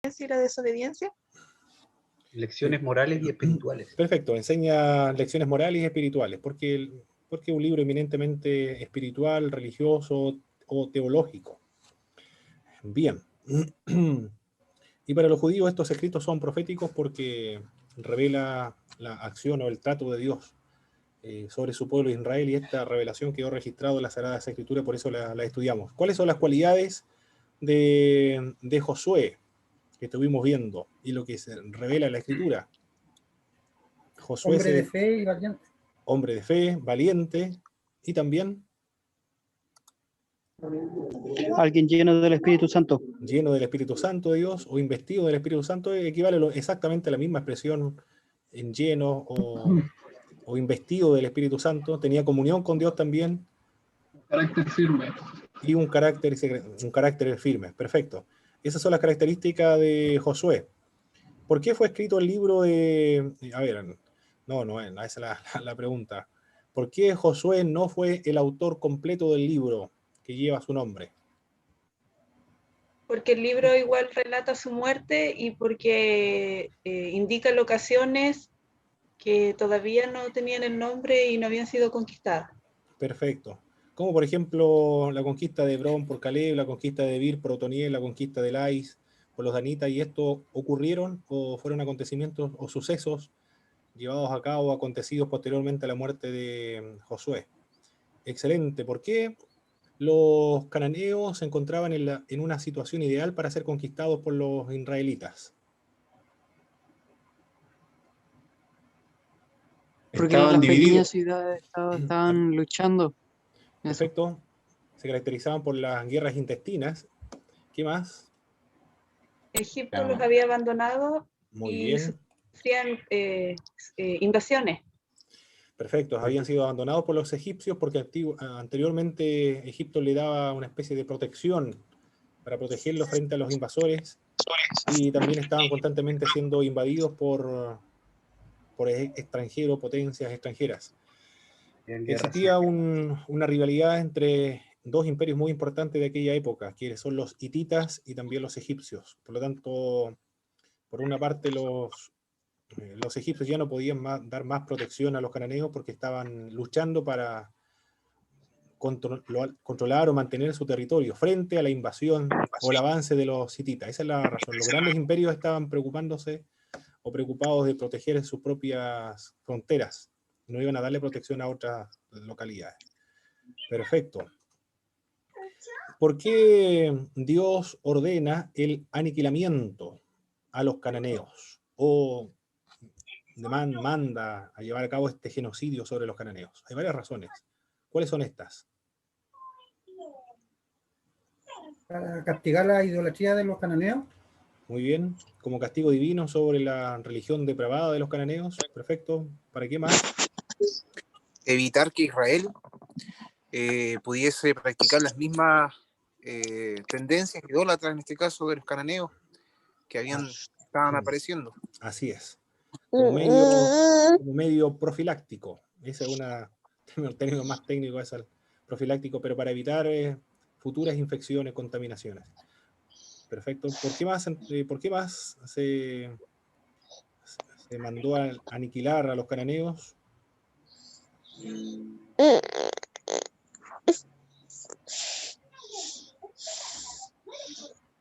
y la desobediencia? Lecciones morales y espirituales. Perfecto, enseña lecciones morales y espirituales, porque es un libro eminentemente espiritual, religioso o teológico. Bien. Y para los judíos estos escritos son proféticos porque revela la acción o el trato de Dios sobre su pueblo Israel, y esta revelación quedó registrada en las Sagradas Escrituras, por eso la estudiamos. ¿Cuáles son las cualidades de Josué que estuvimos viendo y lo que se revela en la Escritura? Josué Hombre de fe y valiente. Hombre de fe, valiente, y también Alguien lleno del Espíritu Santo. lleno del Espíritu Santo de Dios, o investido del Espíritu Santo, equivale exactamente a la misma expresión en lleno o investido del Espíritu Santo. Tenía comunión con Dios también. Carácter firme. Y un carácter firme. Perfecto. Esas son las características de Josué. ¿Por qué fue escrito el libro de... A ver, no, esa es la pregunta. ¿Por qué Josué no fue el autor completo del libro que lleva su nombre? Porque el libro igual relata su muerte y porque indica locaciones que todavía no tenían el nombre y no habían sido conquistadas. Perfecto. Como por ejemplo la conquista de Hebrón por Caleb, la conquista de Debir por Otoniel, la conquista de Lais por los danitas, y esto ocurrieron o fueron acontecimientos o sucesos llevados a cabo, acontecidos posteriormente a la muerte de Josué. Excelente. ¿Por qué los cananeos se encontraban en una situación ideal para ser conquistados por los israelitas? Porque Estaban las divididos. pequeñas ciudades estaban luchando. Eso. Perfecto. Se caracterizaban por las guerras intestinas. ¿Qué más? Egipto los había abandonado. Muy y bien. sufrían invasiones. Perfecto. Habían sido abandonados por los egipcios porque anteriormente Egipto le daba una especie de protección para protegerlos frente a los invasores, y también estaban constantemente siendo invadidos por extranjeros, potencias extranjeras. Existía una rivalidad entre dos imperios muy importantes de aquella época, que son los hititas y también los egipcios. Por lo tanto, por una parte los egipcios ya no podían dar más protección a los cananeos porque estaban luchando para controlar o mantener su territorio frente a la invasión o el avance de los hititas. Esa es la razón. Los grandes imperios estaban preocupándose o preocupados de proteger sus propias fronteras. No iban a darle protección a otras localidades. Perfecto. ¿Por qué Dios ordena el aniquilamiento a los cananeos? O manda a llevar a cabo este genocidio sobre los cananeos. Hay varias razones. ¿Cuáles son estas? Para castigar la idolatría de los cananeos. Muy bien. Como castigo divino sobre la religión depravada de los cananeos. Perfecto. ¿Para qué más? Evitar que Israel pudiese practicar las mismas tendencias idólatras, en este caso de los cananeos, que estaban apareciendo. Así es. Como medio profiláctico. Ese es un término más técnico, es el profiláctico, pero para evitar futuras infecciones, contaminaciones. Perfecto. ¿Por qué más se mandó a aniquilar a los cananeos?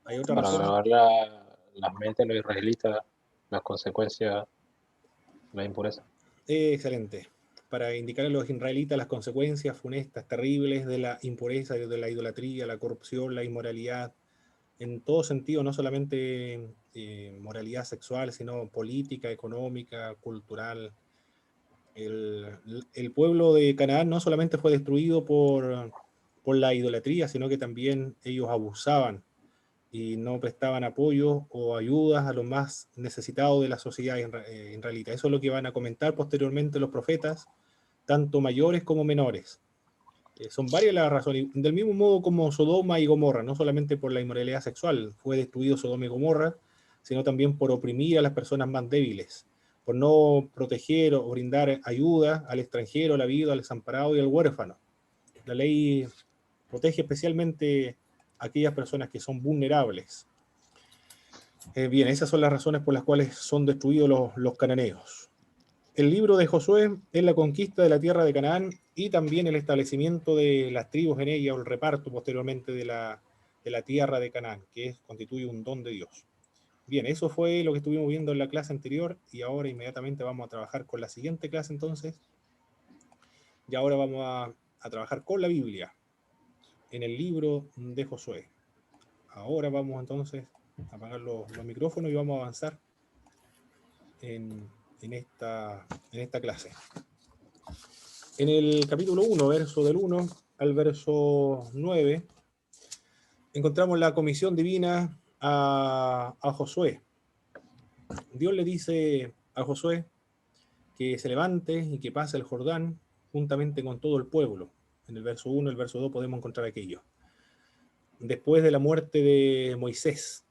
¿Hay otra Para razón? grabar las mentes de los israelitas, las consecuencias de la impureza. Excelente. Para indicar a los israelitas las consecuencias funestas, terribles de la impureza, de la idolatría, la corrupción, la inmoralidad, en todo sentido, no solamente moralidad sexual, sino política, económica, cultural. El pueblo de Canaán no solamente fue destruido por la idolatría, sino que también ellos abusaban y no prestaban apoyo o ayudas a los más necesitados de la sociedad israelita. Eso es lo que van a comentar posteriormente los profetas, tanto mayores como menores. Son varias las razones, del mismo modo como Sodoma y Gomorra, no solamente por la inmoralidad sexual fue destruido Sodoma y Gomorra, sino también por oprimir a las personas más débiles, por no proteger o brindar ayuda al extranjero, a la viuda, al desamparado y al huérfano. La ley protege especialmente a aquellas personas que son vulnerables. Bien, esas son las razones por las cuales son destruidos los cananeos. El libro de Josué es la conquista de la tierra de Canaán y también el establecimiento de las tribus en ella o el reparto posteriormente de la tierra de Canaán, que constituye un don de Dios. Bien, eso fue lo que estuvimos viendo en la clase anterior y ahora inmediatamente vamos a trabajar con la siguiente clase entonces. Y ahora vamos a trabajar con la Biblia en el libro de Josué. Ahora vamos entonces a apagar los micrófonos y vamos a avanzar en esta clase. En el capítulo 1, verso del 1 al verso 9, encontramos la comisión divina a Josué. Dios le dice a Josué que se levante y que pase el Jordán juntamente con todo el pueblo. En el verso 1 y el verso 2 podemos encontrar aquello. Después de la muerte de Moisés,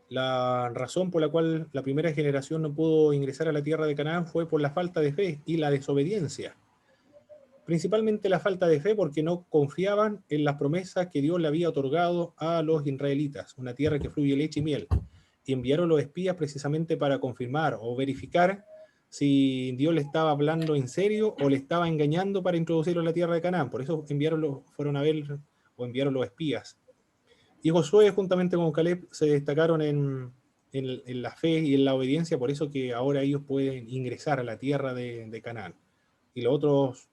la razón por la cual la primera generación no pudo ingresar a la tierra de Canaán fue por la falta de fe y la desobediencia. Principalmente la falta de fe porque no confiaban en las promesas que Dios le había otorgado a los israelitas, una tierra que fluye leche y miel. Y enviaron los espías precisamente para confirmar o verificar si Dios le estaba hablando en serio o le estaba engañando para introducirlo en la tierra de Canaán. Por eso fueron a ver o enviaron los espías. Y Josué, juntamente con Caleb, se destacaron en la fe y en la obediencia, por eso que ahora ellos pueden ingresar a la tierra de Canaán. Y los otros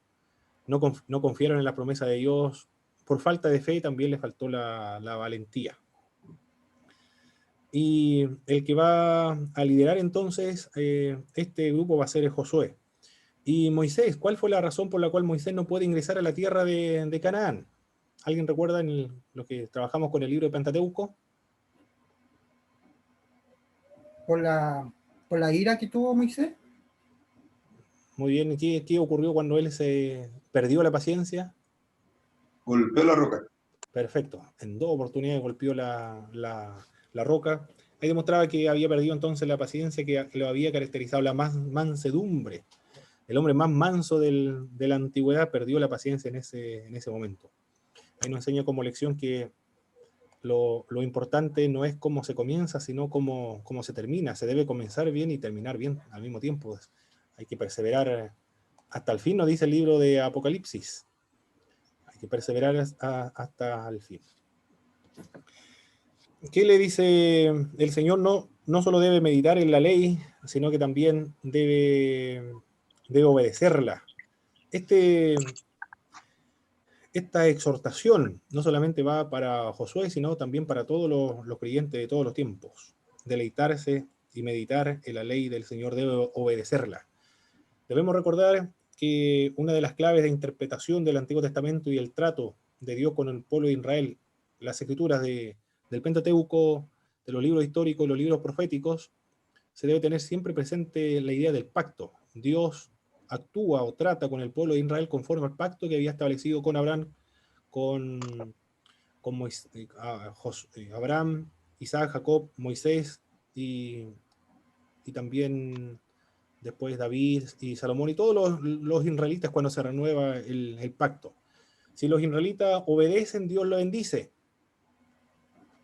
no confiaron en la promesa de Dios. Por falta de fe también les faltó la valentía. Y el que va a liderar entonces este grupo va a ser Josué. Y Moisés, ¿cuál fue la razón por la cual Moisés no puede ingresar a la tierra de Canaán? ¿Alguien recuerda lo que trabajamos con el libro de Pentateuco? Por la ira que tuvo Moisés. Muy bien, ¿qué ocurrió cuando él se perdió la paciencia? Golpeó la roca. Perfecto, en 2 oportunidades golpeó la roca. Ahí demostraba que había perdido entonces la paciencia que lo había caracterizado, la mansedumbre. El hombre más manso de la antigüedad perdió la paciencia en ese momento. Ahí nos enseña como lección que lo importante no es cómo se comienza, sino cómo se termina. Se debe comenzar bien y terminar bien al mismo tiempo. Hay que perseverar hasta el fin, nos dice el libro de Apocalipsis. Hay que perseverar hasta el fin. ¿Qué le dice el Señor? No solo debe meditar en la ley, sino que también debe obedecerla. Esta exhortación no solamente va para Josué, sino también para todos los creyentes de todos los tiempos. Deleitarse y meditar en la ley del Señor, debe obedecerla. Debemos recordar que una de las claves de interpretación del Antiguo Testamento y el trato de Dios con el pueblo de Israel, las escrituras del Pentateuco, de los libros históricos, los libros proféticos, se debe tener siempre presente la idea del pacto. Dios actúa o trata con el pueblo de Israel conforme al pacto que había establecido con Abraham, con Abraham, Isaac, Jacob, Moisés y también después David y Salomón y todos los israelitas cuando se renueva el pacto. Si los israelitas obedecen, Dios lo bendice.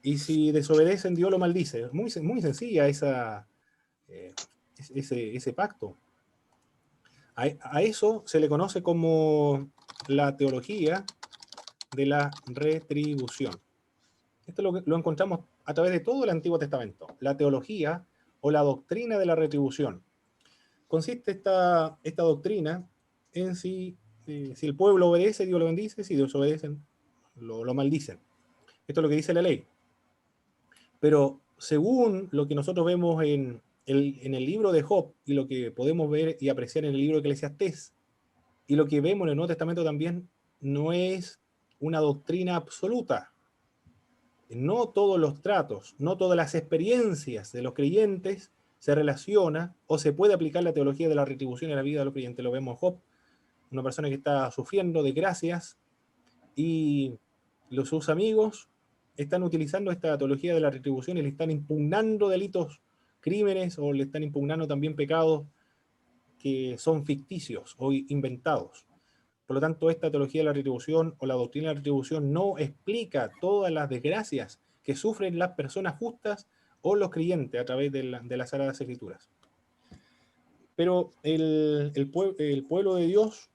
Y si desobedecen, Dios lo maldice. Muy sencilla ese pacto. A eso se le conoce como la teología de la retribución. Esto lo encontramos a través de todo el Antiguo Testamento. La teología o la doctrina de la retribución. Consiste esta doctrina en si el pueblo obedece, Dios lo bendice, si desobedecen, lo maldicen. Esto es lo que dice la ley. Pero según lo que nosotros vemos en el libro de Job y lo que podemos ver y apreciar en el libro de Eclesiastés y lo que vemos en el Nuevo Testamento también, no es una doctrina absoluta. No todos los tratos, no todas las experiencias de los creyentes se relaciona o se puede aplicar la teología de la retribución en la vida de los creyentes. Lo vemos en Job, una persona que está sufriendo desgracias y sus amigos están utilizando esta teología de la retribución y le están impugnando delitos, crímenes, o le están impugnando también pecados que son ficticios o inventados. Por lo tanto, esta teología de la retribución o la doctrina de la retribución no explica todas las desgracias que sufren las personas justas o los creyentes a través de las Sagradas Escrituras. Pero el pueblo de Dios,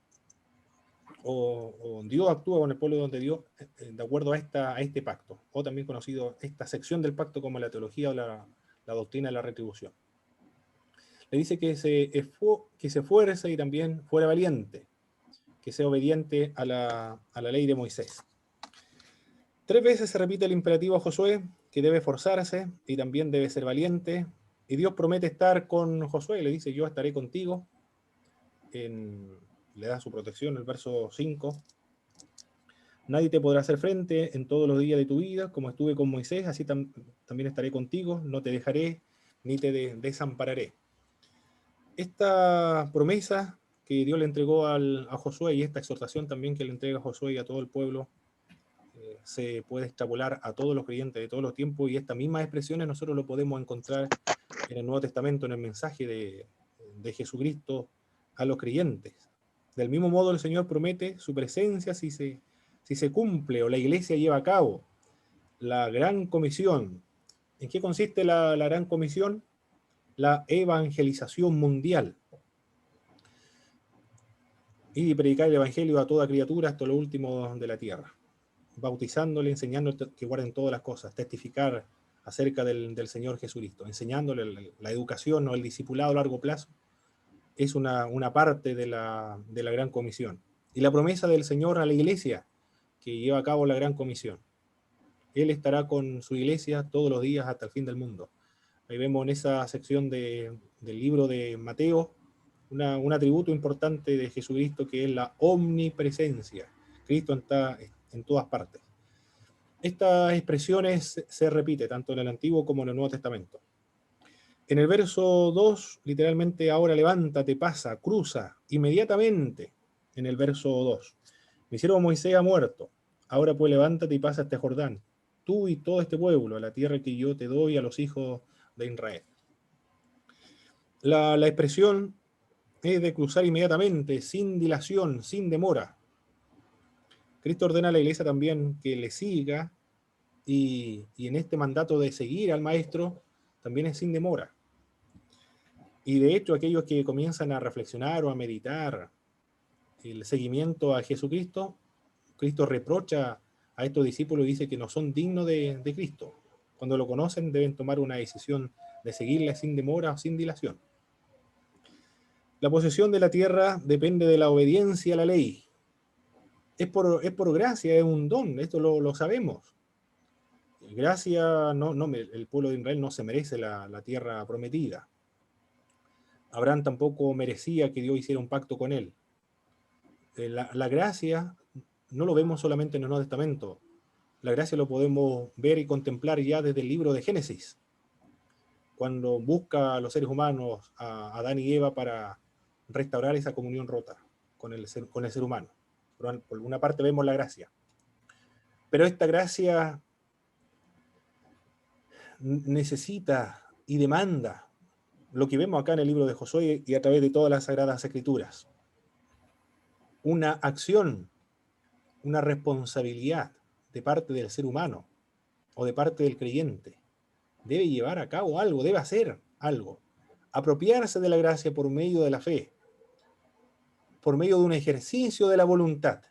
o Dios actúa con el pueblo de Dios de acuerdo a este pacto, o también conocido esta sección del pacto como la teología o la doctrina de la retribución. Le dice que se esfuerce y también fuera valiente, que sea obediente a la ley de Moisés. 3 veces se repite el imperativo a Josué, que debe esforzarse y también debe ser valiente, y Dios promete estar con Josué, le dice: yo estaré contigo, le da su protección, el verso 5. Nadie te podrá hacer frente en todos los días de tu vida, como estuve con Moisés, así también estaré contigo, no te dejaré ni te desampararé. Esta promesa que Dios le entregó a Josué, y esta exhortación también que le entrega a Josué y a todo el pueblo, se puede extrapolar a todos los creyentes de todos los tiempos, y estas mismas expresiones nosotros lo podemos encontrar en el Nuevo Testamento, en el mensaje de Jesucristo a los creyentes. Del mismo modo, el Señor promete su presencia si se cumple o la iglesia lleva a cabo la gran comisión. ¿En qué consiste la gran comisión? La evangelización mundial. Y predicar el evangelio a toda criatura hasta lo último de la tierra, bautizándole, enseñándole que guarden todas las cosas, testificar acerca del Señor Jesucristo, enseñándole la educación o el discipulado a largo plazo. Es una parte de la gran comisión. Y la promesa del Señor a la iglesia que lleva a cabo la gran comisión. Él estará con su iglesia todos los días hasta el fin del mundo. Ahí vemos en esa sección del libro de Mateo un atributo importante de Jesucristo, que es la omnipresencia. Cristo está en todas partes. Estas expresiones se repiten tanto en el Antiguo como en el Nuevo Testamento. En el verso 2, literalmente, ahora levántate, pasa, cruza, inmediatamente, en el verso 2. Mi siervo Moisés ha muerto, ahora pues levántate y pasa este Jordán, tú y todo este pueblo, a la tierra que yo te doy a los hijos de Israel. La expresión es de cruzar inmediatamente, sin dilación, sin demora. Cristo ordena a la iglesia también que le siga, y en este mandato de seguir al Maestro también es sin demora. Y de hecho, aquellos que comienzan a reflexionar o a meditar el seguimiento a Jesucristo, Cristo reprocha a estos discípulos y dice que no son dignos de Cristo. Cuando lo conocen, deben tomar una decisión de seguirle sin demora o sin dilación. La posesión de la tierra depende de la obediencia a la ley. Es por gracia, es un don, esto lo sabemos. Gracia, el pueblo de Israel no se merece la tierra prometida. Abraham tampoco merecía que Dios hiciera un pacto con él. La gracia no lo vemos solamente en el Nuevo Testamento. La gracia lo podemos ver y contemplar ya desde el libro de Génesis, cuando busca a los seres humanos, a Adán y Eva, para restaurar esa comunión rota con el ser humano. Por una parte vemos la gracia, pero esta gracia necesita y demanda lo que vemos acá en el libro de Josué y a través de todas las Sagradas Escrituras: una acción, una responsabilidad de parte del ser humano o de parte del creyente. Debe llevar a cabo algo, debe hacer algo, apropiarse de la gracia por medio de la fe, por medio de un ejercicio de la voluntad.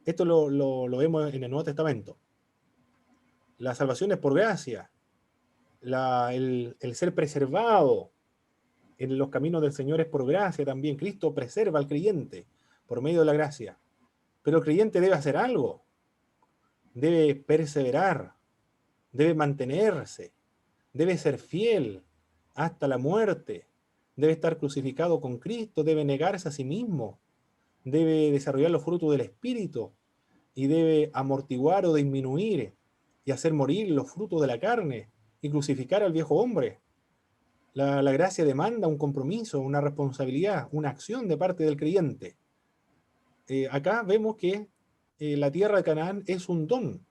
Esto lo vemos en el Nuevo Testamento. La salvación es por gracia. El ser preservado en los caminos del Señor es por gracia también. Cristo preserva al creyente por medio de la gracia. Pero el creyente debe hacer algo. Debe perseverar, debe mantenerse, debe ser fiel hasta la muerte, debe estar crucificado con Cristo, debe negarse a sí mismo, debe desarrollar los frutos del Espíritu y debe amortiguar o disminuir y hacer morir los frutos de la carne y crucificar al viejo hombre. La gracia demanda un compromiso, una responsabilidad, una acción de parte del creyente. Acá vemos que la tierra de Canaán es un don,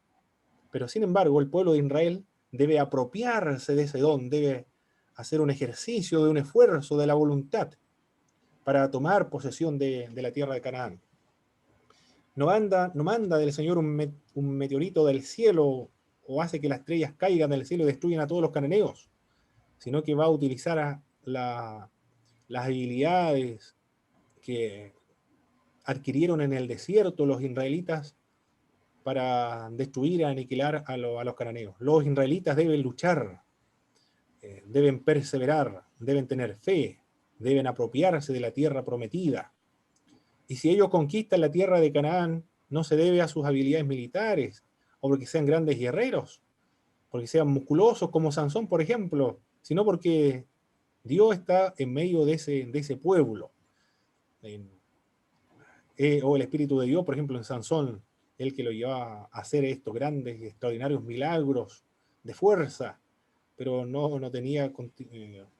pero sin embargo el pueblo de Israel debe apropiarse de ese don, debe hacer un ejercicio de un esfuerzo de la voluntad para tomar posesión de la tierra de Canaán. No manda del Señor un meteorito del cielo o hace que las estrellas caigan del cielo y destruyan a todos los cananeos, sino que va a utilizar las habilidades que adquirieron en el desierto los israelitas para destruir y aniquilar a los cananeos. Los israelitas deben luchar, deben perseverar, deben tener fe, deben apropiarse de la tierra prometida. Y si ellos conquistan la tierra de Canaán, no se debe a sus habilidades militares, o porque sean grandes guerreros, porque sean musculosos como Sansón, por ejemplo, sino porque Dios está en medio de ese pueblo. O el Espíritu de Dios, por ejemplo, en Sansón, el que lo llevaba a hacer estos grandes y extraordinarios milagros de fuerza, pero no tenía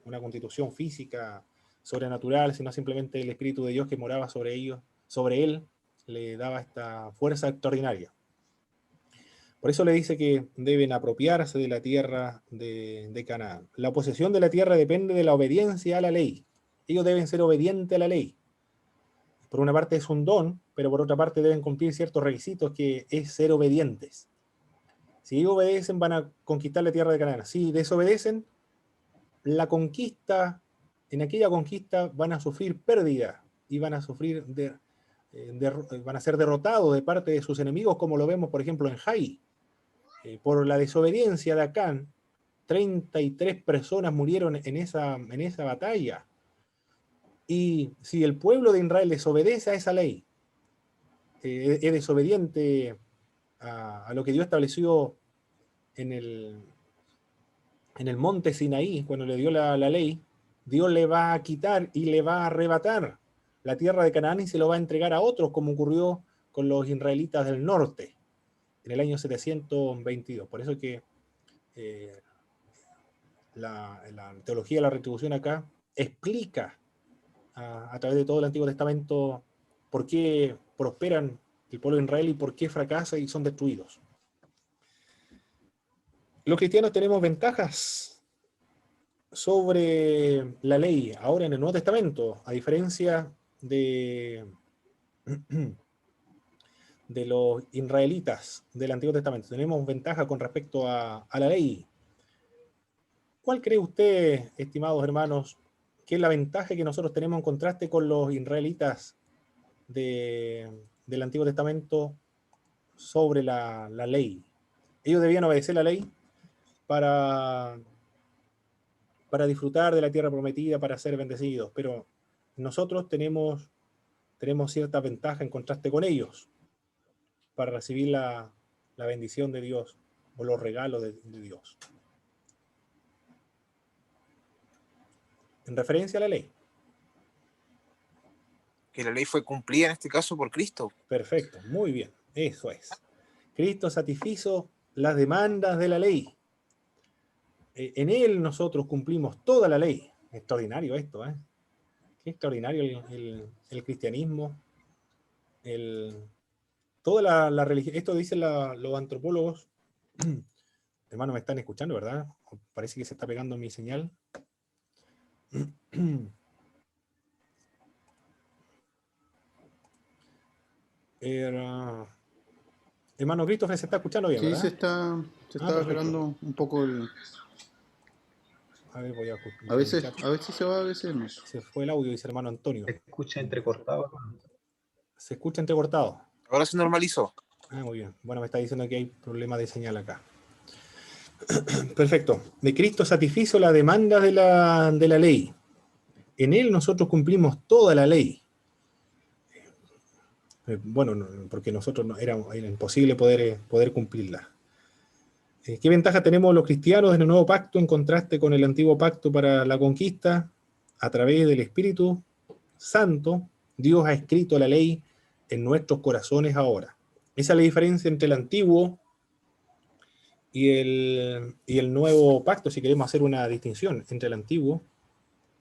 una constitución física sobrenatural, sino simplemente el Espíritu de Dios que moraba sobre él, le daba esta fuerza extraordinaria. Por eso le dice que deben apropiarse de la tierra de Canaán. La posesión de la tierra depende de la obediencia a la ley. Ellos deben ser obedientes a la ley. Por una parte es un don, pero por otra parte deben cumplir ciertos requisitos, que es ser obedientes. Si ellos obedecen, van a conquistar la tierra de Canaán. Si desobedecen, en aquella conquista van a sufrir pérdida y van a sufrir van a ser derrotados de parte de sus enemigos, como lo vemos, por ejemplo, en Jai. Por la desobediencia de Acán, 33 personas murieron en esa batalla. Y si el pueblo de Israel desobedece a esa ley, es desobediente a lo que Dios estableció en el monte Sinaí, cuando le dio la ley, Dios le va a quitar y le va a arrebatar la tierra de Canaán y se lo va a entregar a otros, como ocurrió con los israelitas del norte en el año 722. Por eso que la teología de la retribución acá explica a través de todo el Antiguo Testamento por qué prosperan el pueblo de Israel y por qué fracasa y son destruidos. Los cristianos tenemos ventajas sobre la ley ahora en el Nuevo Testamento, a diferencia de los israelitas del Antiguo Testamento. Tenemos ventaja con respecto a la ley. ¿Cuál cree usted, estimados hermanos, que es la ventaja que nosotros tenemos en contraste con los israelitas del Antiguo Testamento sobre la ley? Ellos debían obedecer la ley para disfrutar de la tierra prometida, para ser bendecidos, pero nosotros tenemos cierta ventaja en contraste con ellos para recibir la bendición de Dios o los regalos de Dios. En referencia a la ley. Que la ley fue cumplida en este caso por Cristo. Perfecto, muy bien, eso es. Cristo satisfizo las demandas de la ley. En Él nosotros cumplimos toda la ley. Extraordinario esto, ¿eh? Qué extraordinario el cristianismo. Toda la religión. Esto dicen los antropólogos. Hermano, me están escuchando, ¿verdad? Parece que se está pegando mi señal. Hermano Christopher, ¿se está escuchando bien, verdad? Sí, se está esperando un poco el... A ver, voy a veces se va, a veces no. Se fue el audio, dice hermano Antonio. Se escucha entrecortado. Se escucha entrecortado. Ahora se normalizó. Muy bien. Bueno, me está diciendo que hay problema de señal acá. Perfecto. De Cristo satisfizo la demanda de la ley. En Él nosotros cumplimos toda la ley. Bueno, porque nosotros era imposible poder cumplirla. ¿Qué ventaja tenemos los cristianos en el nuevo pacto en contraste con el antiguo pacto para la conquista? A través del Espíritu Santo, Dios ha escrito la ley en nuestros corazones ahora. Esa es la diferencia entre el antiguo y el nuevo pacto, si queremos hacer una distinción entre el antiguo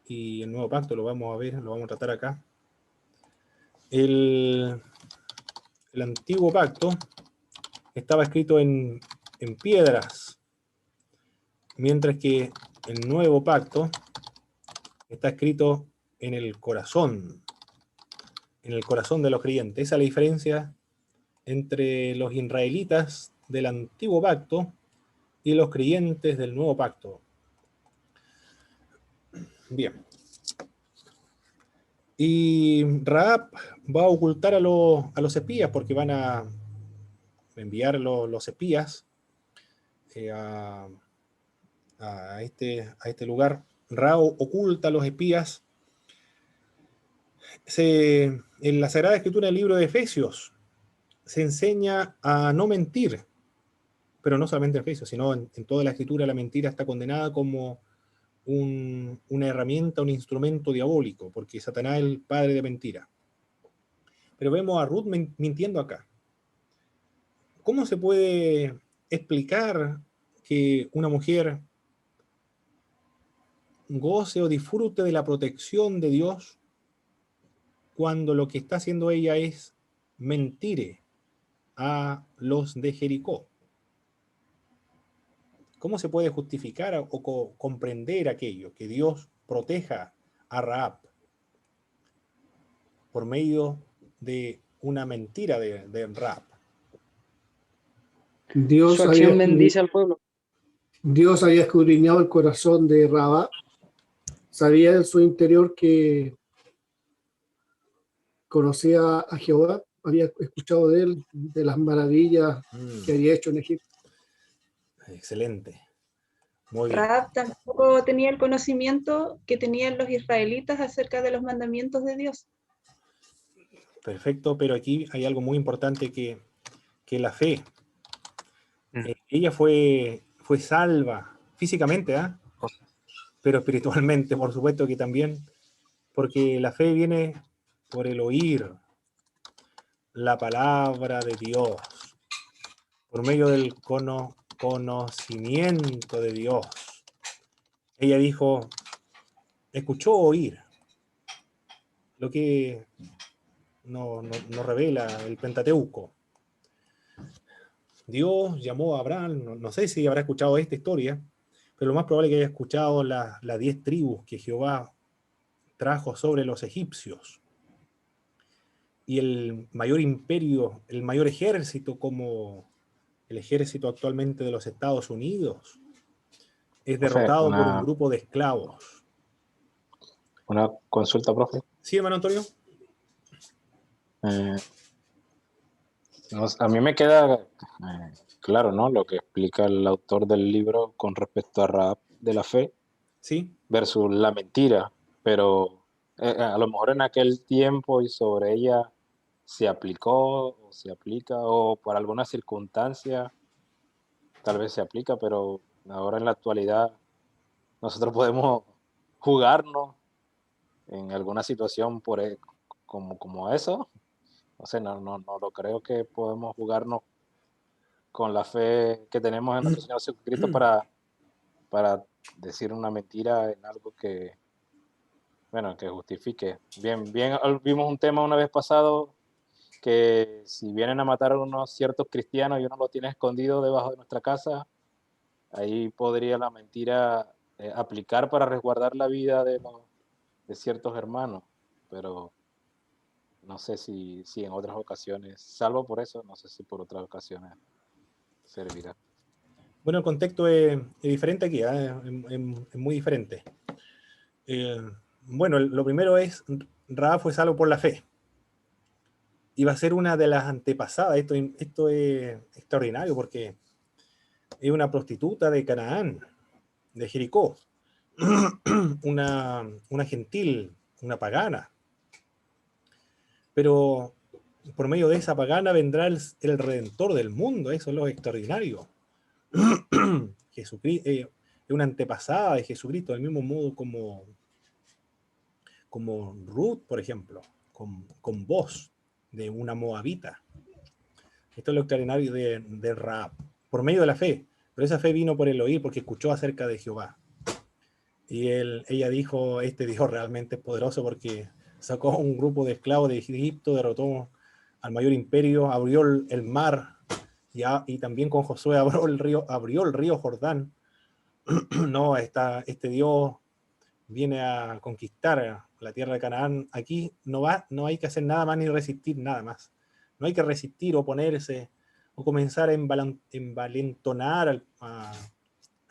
y el nuevo pacto, lo vamos a ver, lo vamos a tratar acá. El antiguo pacto estaba escrito en piedras, mientras que el nuevo pacto está escrito en el corazón de los creyentes. Esa es la diferencia entre los israelitas del antiguo pacto y los creyentes del nuevo pacto. Bien. Y Rahab va a ocultar a los espías, porque van a enviar los espías a este lugar. Rahab oculta a los espías. En la Sagrada Escritura, el libro de Efesios, se enseña a no mentir, pero no solamente en Efesios, sino en toda la Escritura la mentira está condenada como una herramienta, un instrumento diabólico, porque Satanás es el padre de mentira. Pero vemos a Ruth mintiendo acá. ¿Cómo se puede explicar que una mujer goce o disfrute de la protección de Dios cuando lo que está haciendo ella es mentir a los de Jericó? ¿Cómo se puede justificar o comprender aquello, que Dios proteja a Rahab por medio de una mentira de Rahab? Su acción bendice al pueblo. Dios había escudriñado el corazón de Rahab, sabía en su interior que conocía a Jehová, había escuchado de él, de las maravillas que había hecho en Egipto. Excelente. Muy bien. Rahab tampoco tenía el conocimiento que tenían los israelitas acerca de los mandamientos de Dios. Perfecto, pero aquí hay algo muy importante que la fe. Ella fue salva físicamente, pero espiritualmente, por supuesto que también, porque la fe viene por el oír la palabra de Dios, por medio del conocimiento de Dios. Ella dijo, escuchó oír, lo que no revela el Pentateuco. Dios llamó a Abraham, no sé si habrá escuchado esta historia, pero lo más probable es que haya escuchado las 10 tribus que Jehová trajo sobre los egipcios. Y el mayor imperio, el mayor ejército, como el ejército actualmente de los Estados Unidos, es derrotado por un grupo de esclavos. Una consulta, profe. Sí, hermano Antonio. A mí me queda claro, ¿no? Lo que explica el autor del libro con respecto a Rahab de la fe, sí, versus la mentira, pero a lo mejor en aquel tiempo y sobre ella se aplicó o se aplica, o por alguna circunstancia tal vez se aplica, pero ahora en la actualidad nosotros podemos jugarnos en alguna situación como eso. O sea, no lo creo que podemos jugarnos con la fe que tenemos en nuestro Señor Jesucristo para decir una mentira en algo que justifique. Bien, vimos un tema una vez pasado, que si vienen a matar a unos ciertos cristianos y uno lo tiene escondido debajo de nuestra casa, ahí podría la mentira aplicar para resguardar la vida de ciertos hermanos, pero no sé si en otras ocasiones, salvo por eso, no sé si por otras ocasiones servirá. Bueno, el contexto es diferente aquí, es muy diferente. Bueno, lo primero es, Rahab fue salvo por la fe. Y va a ser una de las antepasadas. Esto es extraordinario, porque es una prostituta de Canaán, de Jericó. una gentil, una pagana. Pero por medio de esa pagana vendrá el Redentor del mundo. Eso es lo extraordinario. Jesucristo es una antepasada de Jesucristo, del mismo modo como Ruth, por ejemplo, con voz de una moabita. Esto es lo extraordinario de Rahab, por medio de la fe. Pero esa fe vino por el oír, porque escuchó acerca de Jehová. Y ella dijo, este Dios realmente es poderoso, porque sacó un grupo de esclavos de Egipto, derrotó al mayor imperio, abrió el mar, y también con Josué abrió el río Jordán. No, este Dios viene a conquistar la tierra de Canaán. Aquí no hay que hacer nada más ni resistir nada más. No hay que resistir, oponerse o comenzar a envalentonar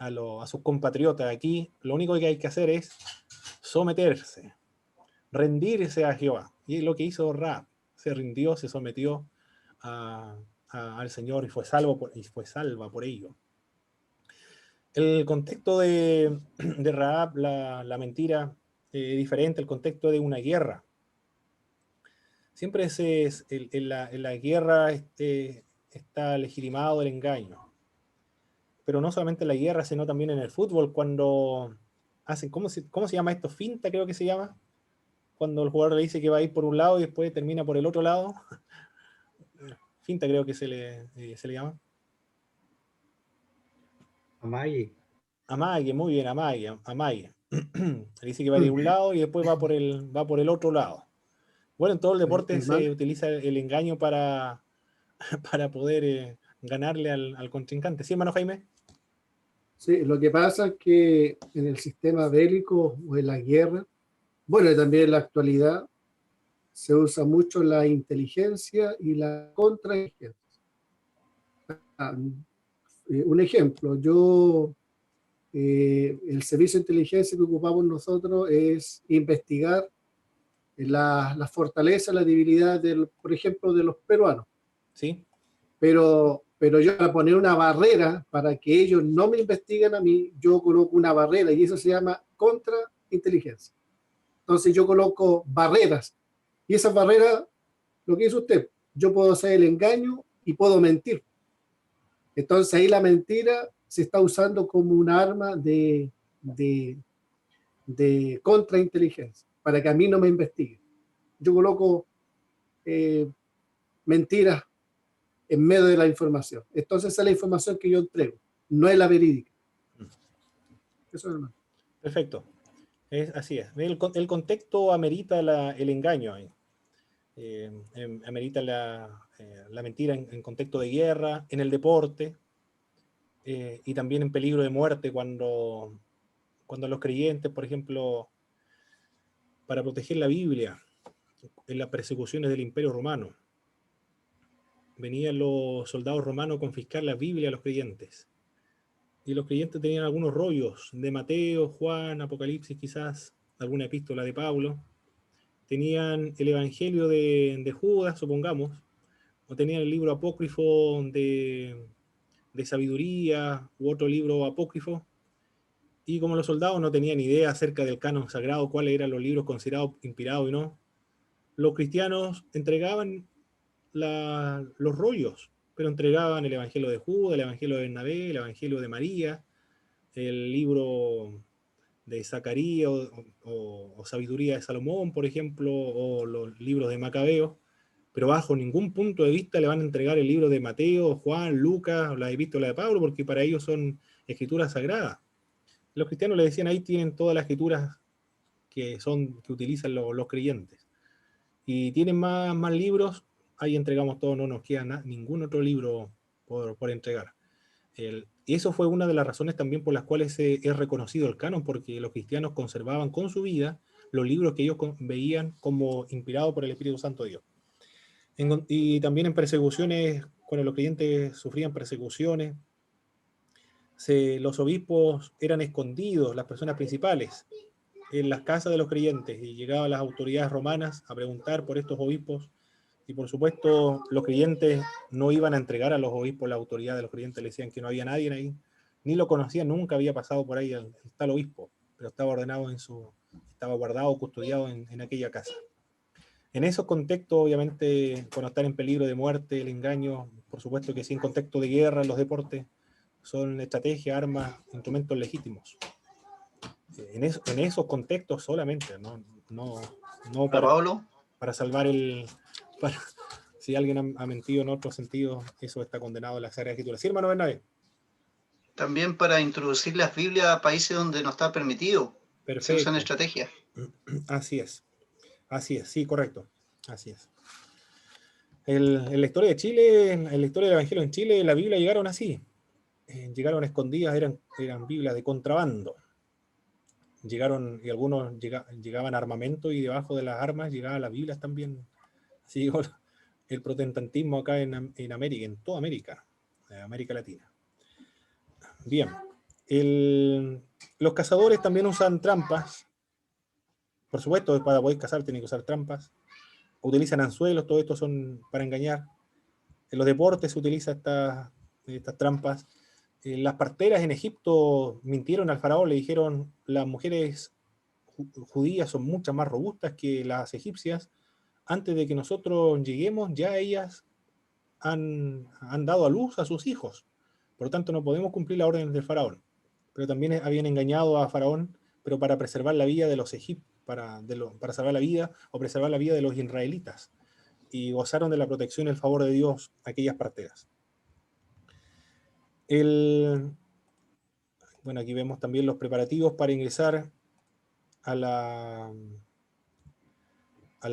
a sus compatriotas. Aquí lo único que hay que hacer es someterse, rendirse a Jehová. Y es lo que hizo Rahab. Se rindió, se sometió al Señor y fue salva por ello. El contexto de Rahab, la mentira, es diferente al contexto de una guerra. Siempre en la guerra está legitimado el engaño. Pero no solamente en la guerra, sino también en el fútbol, cuando hacen, ¿cómo se llama esto? Finta, creo que se llama. Cuando el jugador le dice que va a ir por un lado y después termina por el otro lado. Finta creo que se le llama. Amague, muy bien, amague. Le dice que va de un lado y después va por el otro lado. Bueno, en todo el deporte se utiliza el engaño para poder ganarle al contrincante. ¿Sí, hermano Jaime? Sí, lo que pasa es que en el sistema bélico o en la guerra, bueno, y también en la actualidad, se usa mucho la inteligencia y la contrainteligencia. Un ejemplo, el servicio de inteligencia que ocupamos nosotros es investigar la fortaleza, la debilidad, por ejemplo, de los peruanos. Sí. Pero yo para poner una barrera para que ellos no me investiguen a mí, yo coloco una barrera y eso se llama contrainteligencia. Entonces yo coloco barreras y esas barreras, lo que dice usted, yo puedo hacer el engaño y puedo mentir. Entonces ahí la mentira se está usando como un arma de contrainteligencia para que a mí no me investiguen. Yo coloco mentiras en medio de la información. Entonces esa es la información que yo entrego, no es la verídica. Eso es, hermano. Perfecto. Así es. El contexto amerita el engaño ahí. Amerita la mentira en contexto de guerra, en el deporte, y también en peligro de muerte cuando los creyentes, por ejemplo, para proteger la Biblia en las persecuciones del Imperio Romano, venían los soldados romanos a confiscar la Biblia a los creyentes. Y los creyentes tenían algunos rollos de Mateo, Juan, Apocalipsis, quizás alguna epístola de Pablo. Tenían el Evangelio de Judas, supongamos, o tenían el libro apócrifo de sabiduría u otro libro apócrifo. Y como los soldados no tenían idea acerca del canon sagrado, cuáles eran los libros considerados inspirados y no, los cristianos entregaban los rollos, pero entregaban el Evangelio de Judas, el Evangelio de Bernabé, el Evangelio de María, el libro de Zacarías o Sabiduría de Salomón, por ejemplo, o los libros de Macabeo, pero bajo ningún punto de vista le van a entregar el libro de Mateo, Juan, Lucas, o la epístola de Pablo, porque para ellos son escrituras sagradas. Los cristianos le decían, ahí tienen todas las escrituras que utilizan los creyentes. Y tienen más libros, ahí entregamos todo, no nos queda ningún otro libro por entregar. Y eso fue una de las razones también por las cuales es reconocido el canon, porque los cristianos conservaban con su vida los libros que ellos veían como inspirados por el Espíritu Santo de Dios. Y también en persecuciones, cuando los creyentes sufrían persecuciones, los obispos eran escondidos, las personas principales, en las casas de los creyentes, y llegaban las autoridades romanas a preguntar por estos obispos, y por supuesto los creyentes no iban a entregar a los obispos la autoridad de los creyentes, le decían que no había nadie ahí, ni lo conocían, nunca había pasado por ahí el tal obispo, pero estaba ordenado estaba guardado, custodiado en aquella casa. En esos contextos, obviamente, cuando están en peligro de muerte, el engaño, por supuesto que sí, en contexto de guerra, en los deportes, son estrategias, armas, instrumentos legítimos. En esos contextos solamente, no para salvar si alguien ha mentido en otro sentido, eso está condenado en la Sagrada Escritura. Sí, hermano Bernabé. También para introducir las Biblias a países donde no está permitido. Perfecto. Se usan estrategias. Así es, sí, correcto, así es. En la historia de Chile, en la historia del Evangelio en Chile, la Biblia llegaron así. Llegaron escondidas, eran Biblias de contrabando. Llegaron, y algunos llegaban armamento, y debajo de las armas llegaban las Biblias también. Así llegó el protestantismo acá en América, en toda América Latina. Bien. Los cazadores también usan trampas. Por supuesto, para poder cazar tienen que usar trampas. Utilizan anzuelos, todo esto son para engañar. En los deportes se utilizan estas trampas. Las parteras en Egipto mintieron al faraón, le dijeron, las mujeres judías son mucho más robustas que las egipcias. Antes de que nosotros lleguemos, ya ellas han dado a luz a sus hijos. Por lo tanto, no podemos cumplir las órdenes del faraón. Pero también habían engañado a faraón, pero para preservar la vida de los egipcios, para salvar la vida o preservar la vida de los israelitas. Y gozaron de la protección y el favor de Dios aquellas parteras. Bueno, aquí vemos también los preparativos para ingresar al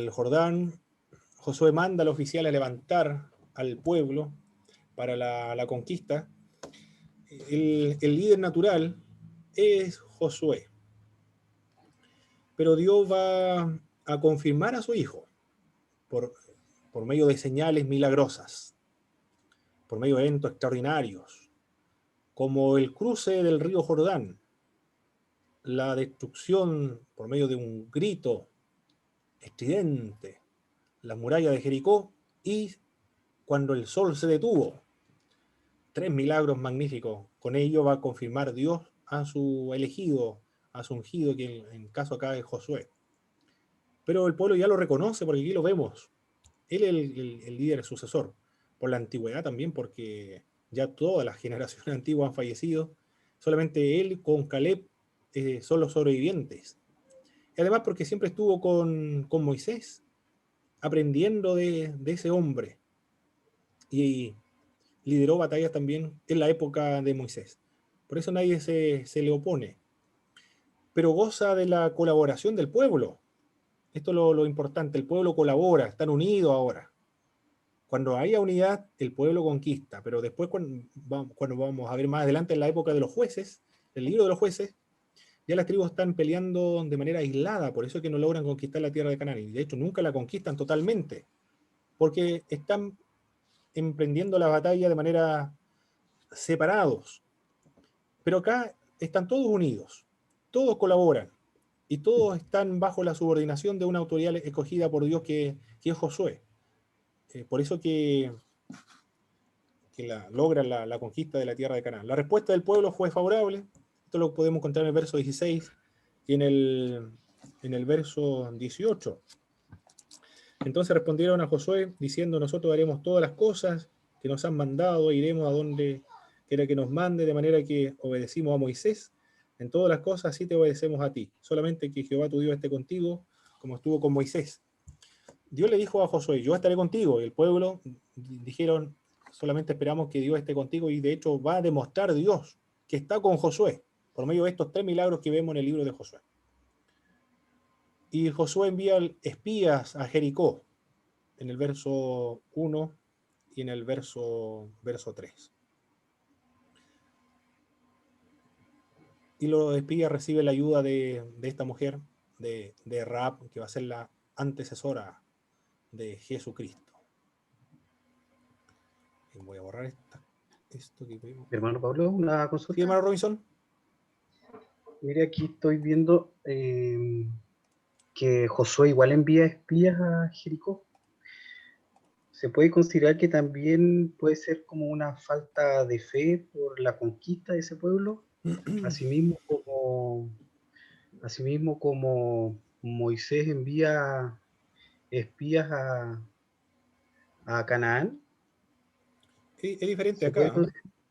Jordán. Josué manda al oficial a levantar al pueblo para la conquista. El líder natural es Josué. Pero Dios va a confirmar a su hijo por medio de señales milagrosas, por medio de eventos extraordinarios, como el cruce del río Jordán, la destrucción por medio de un grito estridente, la muralla de Jericó, y cuando el sol se detuvo. 3 milagros magníficos. Con ello va a confirmar Dios a su elegido, a su ungido, que en caso acá es Josué. Pero el pueblo ya lo reconoce, porque aquí lo vemos. Él es el líder sucesor. Por la antigüedad también, porque ya todas las generaciones antiguas han fallecido. Solamente él con Caleb son los sobrevivientes. Y además porque siempre estuvo con Moisés, aprendiendo de ese hombre. Y lideró batallas también en la época de Moisés. Por eso nadie se le opone. Pero goza de la colaboración del pueblo. Esto es lo importante. El pueblo colabora, están unidos ahora. Cuando haya unidad, el pueblo conquista. Pero después, cuando vamos a ver más adelante, en la época de los jueces, el libro de los jueces, ya las tribus están peleando de manera aislada. Por eso es que no logran conquistar la tierra de Canaán. Y de hecho, nunca la conquistan totalmente. Porque están emprendiendo la batalla de manera separados. Pero acá están todos unidos. Todos colaboran. Y todos están bajo la subordinación de una autoridad escogida por Dios que es Josué. Por eso que logran la conquista de la tierra de Canaán. La respuesta del pueblo fue favorable. Esto lo podemos encontrar en el verso 16 y en el verso 18. Entonces respondieron a Josué diciendo: nosotros haremos todas las cosas que nos han mandado, iremos a donde quiera que nos mande, de manera que obedecimos a Moisés. En todas las cosas sí te obedecemos a ti. Solamente que Jehová tu Dios esté contigo, como estuvo con Moisés. Dios le dijo a Josué: yo estaré contigo. Y el pueblo dijeron: solamente esperamos que Dios esté contigo. Y de hecho va a demostrar Dios que está con Josué, por medio de estos 3 milagros que vemos en el libro de Josué. Y Josué envía espías a Jericó, en el verso 1 y en el verso 3. Y los espías reciben la ayuda de esta mujer, de Rahab, que va a ser la antecesora de Jesucristo. Y voy a borrar esto que vemos. Hermano Pablo, una consulta. Sí, hermano Robinson. Mire, aquí estoy viendo que Josué igual envía espías a Jericó. ¿Se puede considerar que también puede ser como una falta de fe por la conquista de ese pueblo? Asimismo como Moisés envía espías a Canaán. Es diferente acá.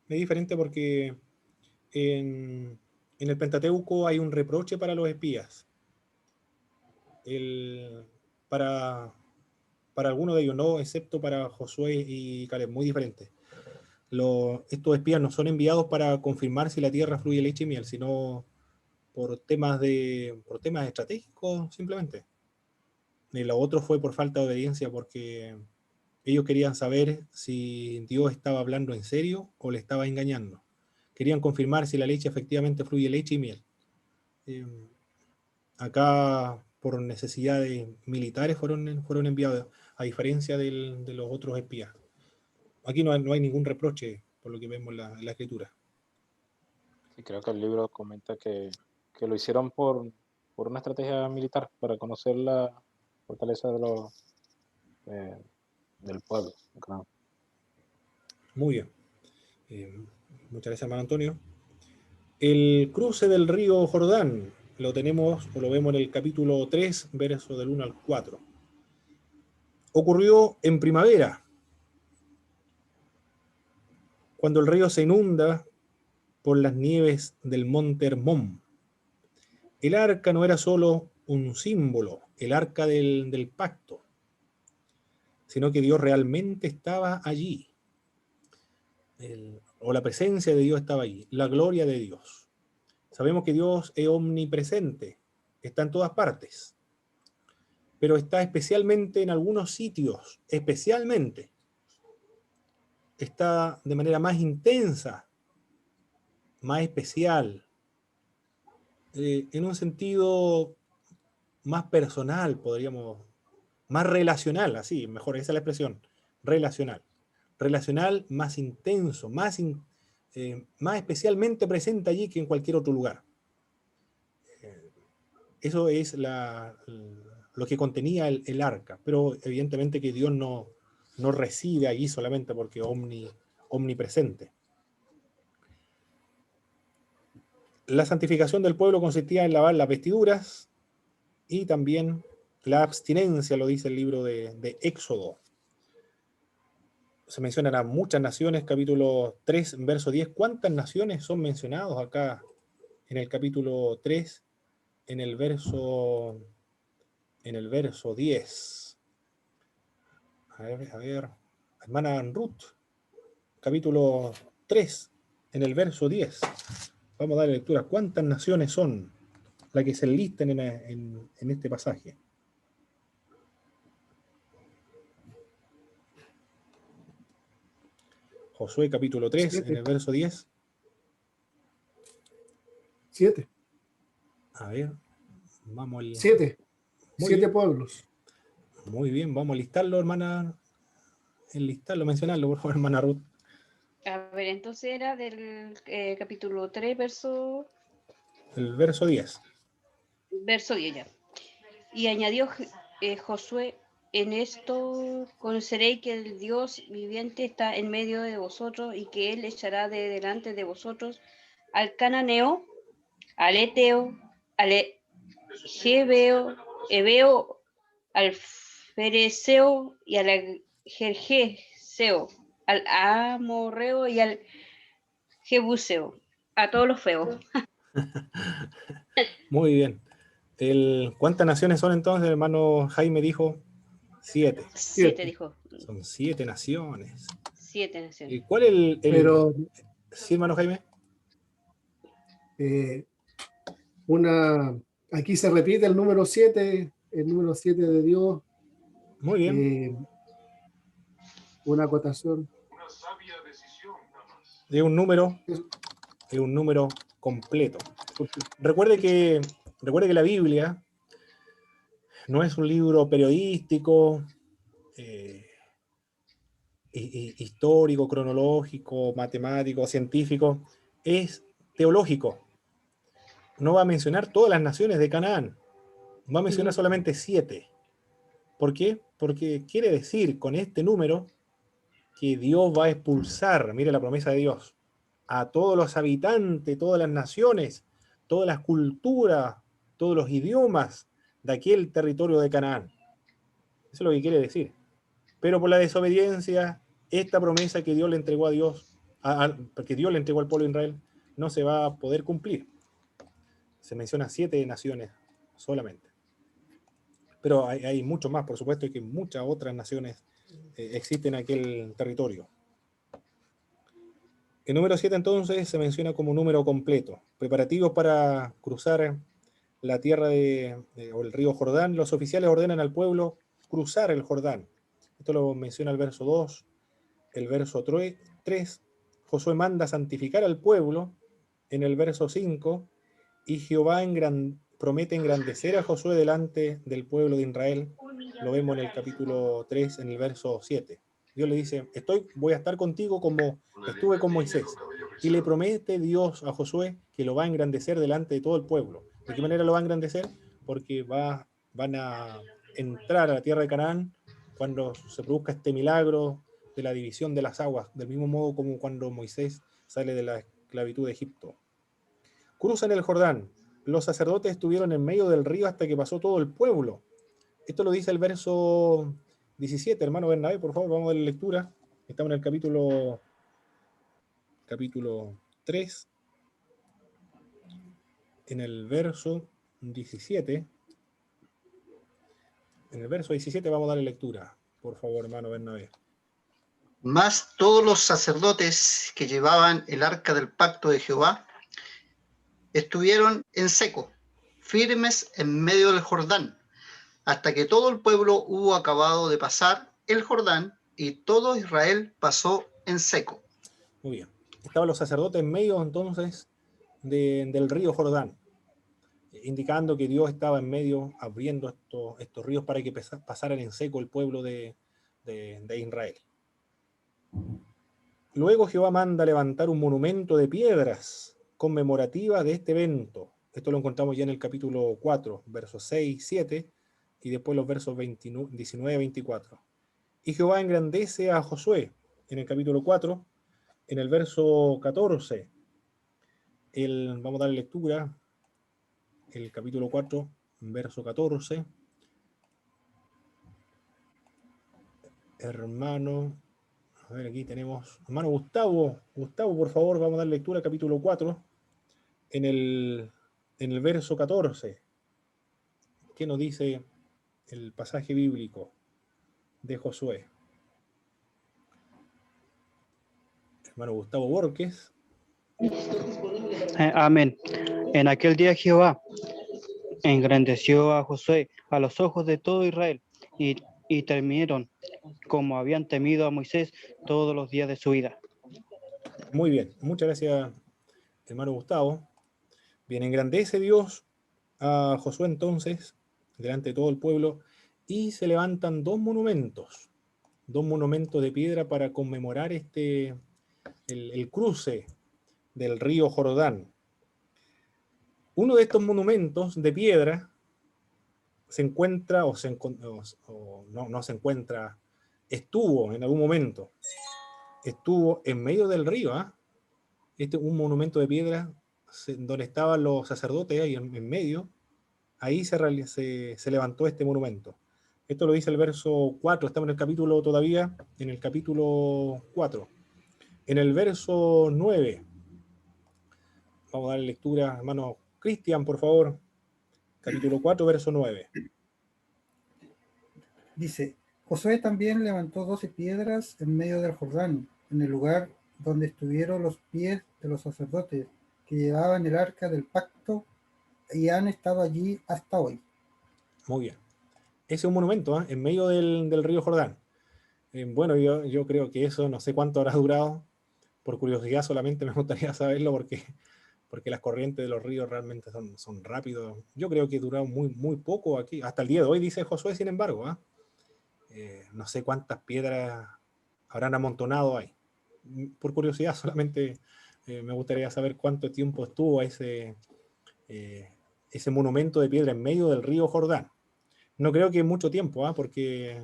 Es diferente porque en el Pentateuco hay un reproche para los espías. Para algunos de ellos no, excepto para Josué y Caleb, muy diferente. Estos espías no son enviados para confirmar si la tierra fluye leche y miel, sino por temas estratégicos simplemente. Y lo otro fue por falta de obediencia, porque ellos querían saber si Dios estaba hablando en serio o le estaba engañando. Querían confirmar si la leche efectivamente fluye leche y miel. Acá por necesidades militares fueron enviados, a diferencia de los otros espías. Aquí no hay ningún reproche por lo que vemos en la escritura. Y creo que el libro comenta que lo hicieron por una estrategia militar, para conocer la fortaleza del pueblo. Claro. Muy bien. Muchas gracias, hermano Antonio. El cruce del río Jordán lo tenemos o lo vemos en el capítulo 3, verso del 1 al 4. Ocurrió en primavera, cuando el río se inunda por las nieves del monte Hermón. El arca no era solo un símbolo, el arca del pacto, sino que Dios realmente estaba allí. O la presencia de Dios estaba allí, la gloria de Dios. Sabemos que Dios es omnipresente, está en todas partes, pero está especialmente en algunos sitios, especialmente. Está de manera más intensa, más especial, en un sentido más personal, podríamos, más relacional, así, mejor, esa es la expresión, relacional. Relacional más intenso, más especialmente presente allí que en cualquier otro lugar. Eso es lo que contenía el arca, pero evidentemente que Dios no reside allí solamente porque es omnipresente. La santificación del pueblo consistía en lavar las vestiduras y también la abstinencia, lo dice el libro de Éxodo. Se mencionan a muchas naciones, capítulo 3, verso 10. ¿Cuántas naciones son mencionados acá en el capítulo 3, en el verso 10? A ver, hermana Ruth, capítulo 3, en el verso 10. Vamos a dar lectura. ¿Cuántas naciones son las que se enlistan en este pasaje? Josué capítulo 3, 7. En el verso 10. 7. A ver, vamos al... 7. 7 pueblos. Muy bien, vamos a listarlo, hermana. Enlistarlo, mencionarlo, por favor, hermana Ruth. A ver, entonces era del capítulo 3, verso... El verso 10. Verso 10 ya. Y añadió Josué: en esto conoceréis que el Dios viviente está en medio de vosotros y que Él echará de delante de vosotros al cananeo, al eteo, al jebeo, hebeo, al fereceo y al jerjeseo, al amorreo y al jebuseo, a todos los feos. Muy bien. ¿Cuántas naciones son entonces? Hermano Jaime dijo 7. 7 dijo. Son 7 naciones. 7 naciones. ¿Y cuál es Pero, sí, hermano Jaime? Aquí se repite el número 7, el número 7 de Dios. Muy bien. Una acotación. Es un número completo. Recuerde que la Biblia no es un libro periodístico, histórico, cronológico, matemático, científico, es teológico. No va a mencionar todas las naciones de Canaán, va a mencionar solamente 7. ¿Por qué? Porque quiere decir con este número que Dios va a expulsar, mire la promesa de Dios, a todos los habitantes, todas las naciones, todas las culturas, todos los idiomas de aquel territorio de Canaán. Eso es lo que quiere decir. Pero por la desobediencia, esta promesa que Dios le entregó a Dios, porque Dios le entregó al pueblo de Israel, no se va a poder cumplir. Se menciona 7 naciones solamente. Pero hay mucho más, por supuesto, y que muchas otras naciones existen en aquel territorio. El número 7 entonces se menciona como número completo. Preparativos para cruzar la tierra o el río Jordán. Los oficiales ordenan al pueblo cruzar el Jordán. Esto lo menciona el verso 2. El verso 3. Josué manda santificar al pueblo en el verso 5. Y Jehová promete engrandecer a Josué delante del pueblo de Israel. Lo vemos en el capítulo 3, en el verso 7. Dios le dice, voy a estar contigo como estuve con Moisés. Y le promete Dios a Josué que lo va a engrandecer delante de todo el pueblo. ¿De qué manera lo va a engrandecer? Porque van a entrar a la tierra de Canaán cuando se produzca este milagro de la división de las aguas, del mismo modo como cuando Moisés sale de la esclavitud de Egipto. Cruzan el Jordán. Los sacerdotes estuvieron en medio del río hasta que pasó todo el pueblo. Esto lo dice el verso 17, hermano Bernabé, por favor, vamos a darle lectura. Estamos en el capítulo 3, en el verso 17. En el verso 17 vamos a darle lectura. Por favor, hermano Bernabé. Mas todos los sacerdotes que llevaban el arca del pacto de Jehová estuvieron en seco, firmes en medio del Jordán, hasta que todo el pueblo hubo acabado de pasar el Jordán y todo Israel pasó en seco. Muy bien. Estaban los sacerdotes en medio entonces del río Jordán, indicando que Dios estaba en medio abriendo estos ríos para que pasaran en seco el pueblo de Israel. Luego Jehová manda levantar un monumento de piedras conmemorativa de este evento. Esto lo encontramos ya en el capítulo 4, versos 6, 7, y después los versos 19 y 24. Y Jehová engrandece a Josué en el capítulo 4, en el verso 14. Vamos a darle lectura, el capítulo 4, verso 14. Hermano, a ver, aquí tenemos, hermano Gustavo, por favor, vamos a dar lectura, capítulo 4, en el verso 14. ¿Qué nos dice el pasaje bíblico de Josué? Hermano Gustavo Borges. Amén. En aquel día Jehová engrandeció a Josué a los ojos de todo Israel y temieron como habían temido a Moisés todos los días de su vida. Muy bien, muchas gracias, hermano Gustavo. Bien, engrandece Dios a Josué entonces, delante de todo el pueblo, y se levantan dos monumentos de piedra para conmemorar el cruce del río Jordán. Uno de estos monumentos de piedra se encuentra, no se encuentra, estuvo en algún momento, estuvo en medio del río, un monumento de piedra donde estaban los sacerdotes ahí en medio, ahí se levantó este monumento. Esto lo dice el verso 4, estamos en el capítulo todavía, en el capítulo 4. En el verso 9, vamos a dar lectura, hermano Cristian, por favor. Capítulo 4, verso 9. Dice, Josué también levantó 12 piedras en medio del Jordán, en el lugar donde estuvieron los pies de los sacerdotes que llevaban el arca del pacto y han estado allí hasta hoy. Muy bien. Ese es un monumento, en medio del río Jordán. Bueno, yo creo que eso no sé cuánto habrá durado. Por curiosidad solamente me gustaría saberlo porque las corrientes de los ríos realmente son rápidos. Yo creo que duraron muy poco aquí, hasta el día de hoy, dice Josué, sin embargo. No sé cuántas piedras habrán amontonado ahí. Por curiosidad solamente me gustaría saber cuánto tiempo estuvo ese monumento de piedra en medio del río Jordán. No creo que mucho tiempo, porque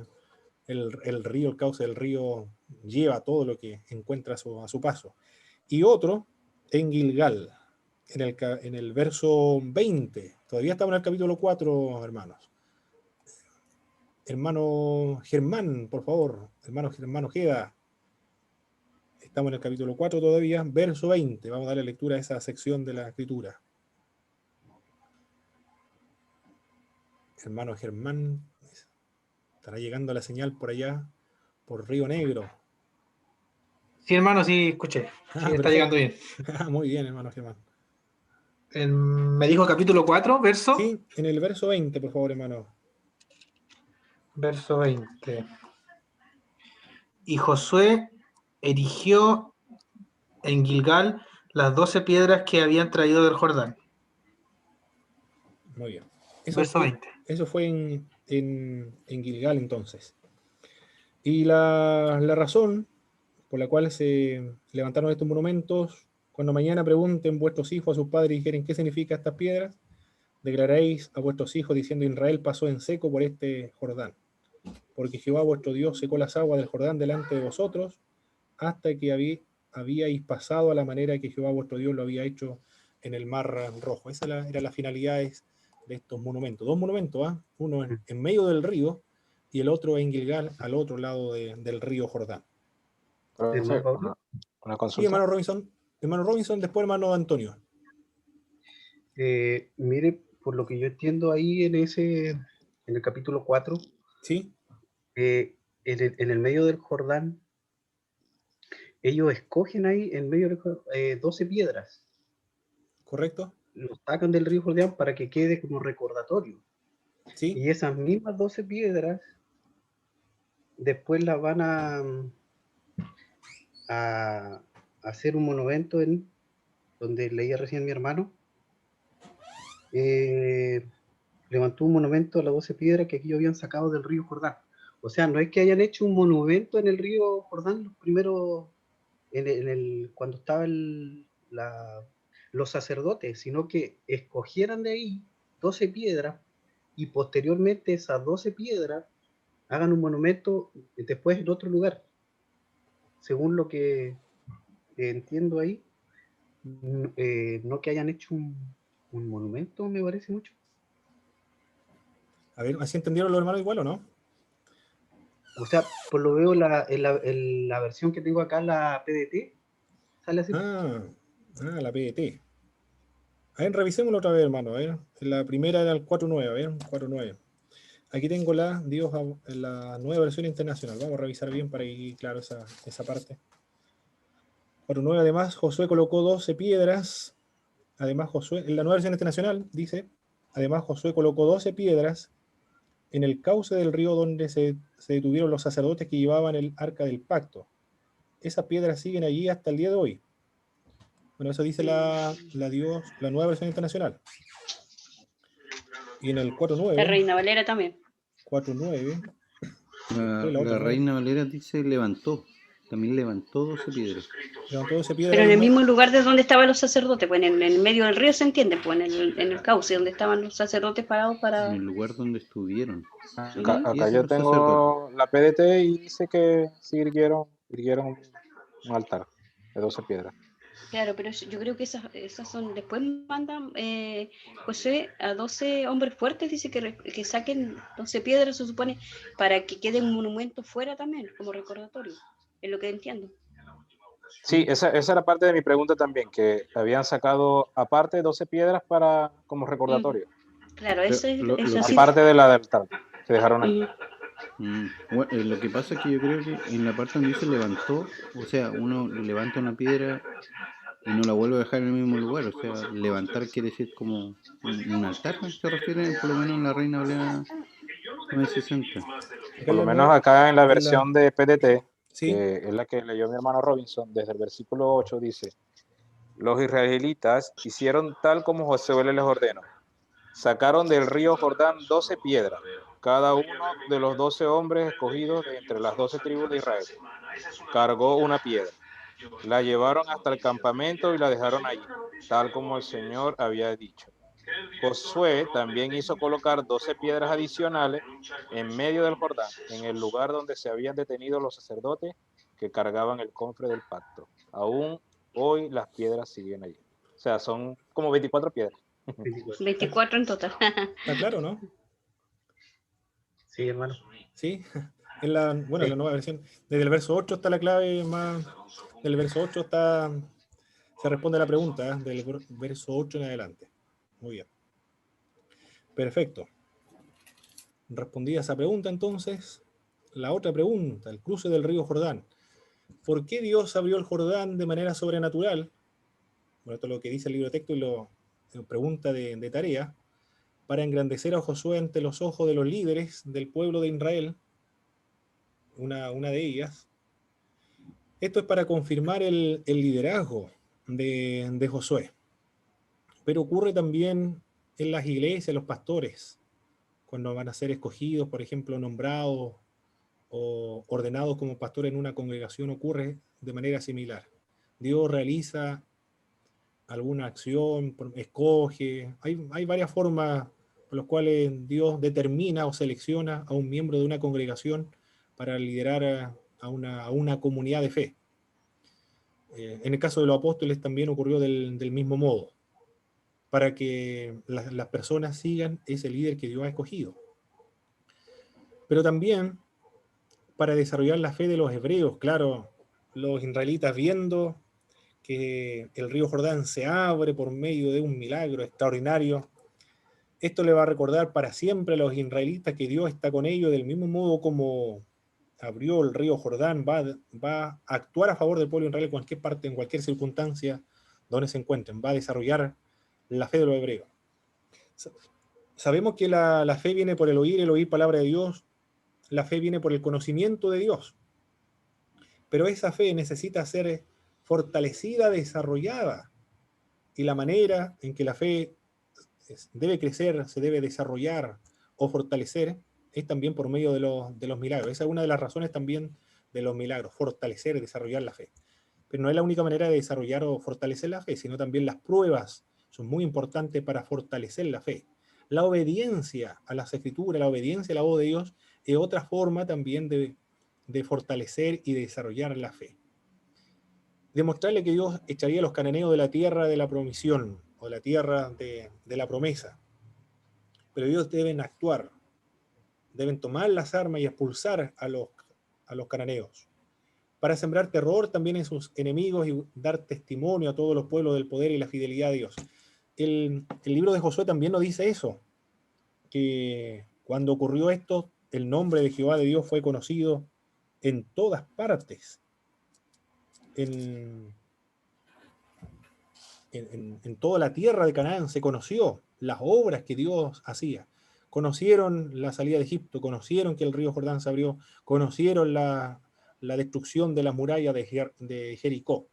el río, el cauce del río lleva todo lo que encuentra a su paso. Y otro en Gilgal, en el verso 20. Todavía estamos en el capítulo 4, hermanos. Hermano Germán, por favor. Hermano Ojeda. Estamos en el capítulo 4 todavía, verso 20. Vamos a darle lectura a esa sección de la escritura. Hermano Germán, estará llegando la señal por allá, por Río Negro. Sí, hermano, sí, escuché. Sí, está llegando bien. Muy bien, hermano Germán. Me dijo capítulo 4, verso. Sí, en el verso 20, por favor, hermano. Verso 20. Y Josué erigió en Gilgal las 12 piedras que habían traído del Jordán. Muy bien. Verso 20. Eso fue en Gilgal entonces. Y la razón por la cual se levantaron estos monumentos Cuando mañana pregunten vuestros hijos a sus padres y dijeren qué significa estas piedras, declararéis a vuestros hijos diciendo: Israel pasó en seco por este Jordán, porque Jehová vuestro Dios secó las aguas del Jordán delante de vosotros, hasta que habíais pasado a la manera que Jehová vuestro Dios lo había hecho en el Mar Rojo. Esa era la finalidad de estos monumentos. Dos monumentos, ¿ah? Uno en medio del río y el otro en Gilgal, al otro lado del río Jordán. Profe, una Sí, consulta. hermano Robinson. Hermano Robinson, después hermano Antonio. Mire, por lo que yo entiendo ahí en el capítulo 4, ¿sí? En el medio del Jordán, ellos escogen ahí en medio del 12 piedras. ¿Correcto? Los sacan del río Jordán para que quede como recordatorio. ¿Sí? Y esas mismas 12 piedras después las van a hacer un monumento en donde leía recién mi hermano. Levantó un monumento a las 12 piedras que aquí habían sacado del río Jordán. O sea, no es que hayan hecho un monumento en el río Jordán los primeros, cuando estaban los sacerdotes, sino que escogieran de ahí 12 piedras y posteriormente esas 12 piedras hagan un monumento después en otro lugar. Según lo que entiendo ahí, no que hayan hecho un monumento, me parece mucho. A ver, ¿así entendieron los hermanos igual o no? O sea, por lo veo en la versión que tengo acá, la PDT, sale así. La PDT. A ver, revisémoslo otra vez, hermano. A ver, la primera era el 4.9, a ver, 4.9. Aquí tengo la nueva versión internacional. Vamos a revisar bien para ir claro esa parte. 4.9, además, Josué colocó 12 piedras. Además, Josué, en la nueva versión internacional dice: además, Josué colocó 12 piedras en el cauce del río donde se detuvieron los sacerdotes que llevaban el arca del pacto. Esas piedras siguen allí hasta el día de hoy. Bueno, eso dice la nueva versión internacional. Y en el 4.9. La Reina Valera también. 4.9. La Reina Valera dice levantó. También levantó 12 piedras. Levantó 12 piedras. Pero en el mismo lugar de donde estaban los sacerdotes, pues en el medio del río, se entiende, pues en el cauce donde estaban los sacerdotes parados para... En el lugar donde estuvieron. Acá yo tengo la PDT y dice que sí erguieron un altar de 12 piedras. Claro, pero yo creo que esas son... Después mandan José a 12 hombres fuertes, dice que saquen 12 piedras, se supone, para que quede un monumento fuera también, como recordatorio. Es lo que entiendo. Sí, esa era parte de mi pregunta también, que habían sacado aparte 12 piedras como recordatorio. Claro, eso es así. Aparte de la del altar, que dejaron ahí. Bueno, lo que pasa es que yo creo que en la parte donde dice levantó, o sea, uno levanta una piedra y no la vuelve a dejar en el mismo lugar. O sea, levantar quiere decir como un altar, se refiere, por lo menos en la Reina Valera 960. Por lo menos acá en la versión de PDT, que es la que leyó mi hermano Robinson, desde el versículo 8 dice: los israelitas hicieron tal como Josué les ordenó. Sacaron del río Jordán 12 piedras, cada uno de los 12 hombres escogidos de entre las 12 tribus de Israel. Cargó una piedra. La llevaron hasta el campamento y la dejaron allí, tal como el Señor había dicho. Josué también hizo colocar 12 piedras adicionales en medio del Jordán, en el lugar donde se habían detenido los sacerdotes que cargaban el cofre del pacto. Aún hoy las piedras siguen allí. O sea, son como 24 piedras. 24 en total. ¿Está claro, no? Sí, hermano. Sí. En la nueva versión, desde el verso 8 está la clave más. Del verso 8 se responde a la pregunta, del verso 8 en adelante. Muy bien. Perfecto. Respondida esa pregunta, entonces, la otra pregunta, el cruce del río Jordán. ¿Por qué Dios abrió el Jordán de manera sobrenatural? Bueno, esto es lo que dice el libro de texto y lo pregunta de tarea, para engrandecer a Josué ante los ojos de los líderes del pueblo de Israel, una de ellas. Esto es para confirmar el liderazgo de Josué. Pero ocurre también en las iglesias, los pastores, cuando van a ser escogidos, por ejemplo, nombrados o ordenados como pastor en una congregación, ocurre de manera similar. Dios realiza alguna acción, escoge. Hay varias formas por las cuales Dios determina o selecciona a un miembro de una congregación para liderar a una comunidad de fe. En el caso de los apóstoles también ocurrió del mismo modo, para que las personas sigan ese líder que Dios ha escogido. Pero también para desarrollar la fe de los hebreos. Claro, los israelitas viendo que el río Jordán se abre por medio de un milagro extraordinario, esto le va a recordar para siempre a los israelitas que Dios está con ellos, del mismo modo como abrió el río Jordán, va a actuar a favor del pueblo de Israel en cualquier parte, en cualquier circunstancia donde se encuentren, va a desarrollar la fe de los hebreos. Sabemos que la fe viene por el oír palabra de Dios, la fe viene por el conocimiento de Dios, pero esa fe necesita ser fortalecida, desarrollada, y la manera en que la fe debe crecer, se debe desarrollar o fortalecer, es también por medio de los milagros. Esa es una de las razones también de los milagros, fortalecer, desarrollar la fe. Pero no es la única manera de desarrollar o fortalecer la fe, sino también las pruebas son muy importantes para fortalecer la fe. La obediencia a las Escrituras, la obediencia a la voz de Dios, es otra forma también de fortalecer y de desarrollar la fe. Demostrarle que Dios echaría a los cananeos de la tierra de la promisión, o la tierra de la promesa. Pero ellos deben actuar, deben tomar las armas y expulsar a los cananeos, para sembrar terror también en sus enemigos y dar testimonio a todos los pueblos del poder y la fidelidad de Dios. El libro de Josué también nos dice eso, que cuando ocurrió esto, el nombre de Jehová de Dios fue conocido en todas partes, en toda la tierra de Canaán se conoció las obras que Dios hacía. Conocieron la salida de Egipto, conocieron que el río Jordán se abrió, conocieron la destrucción de la muralla de Jericó.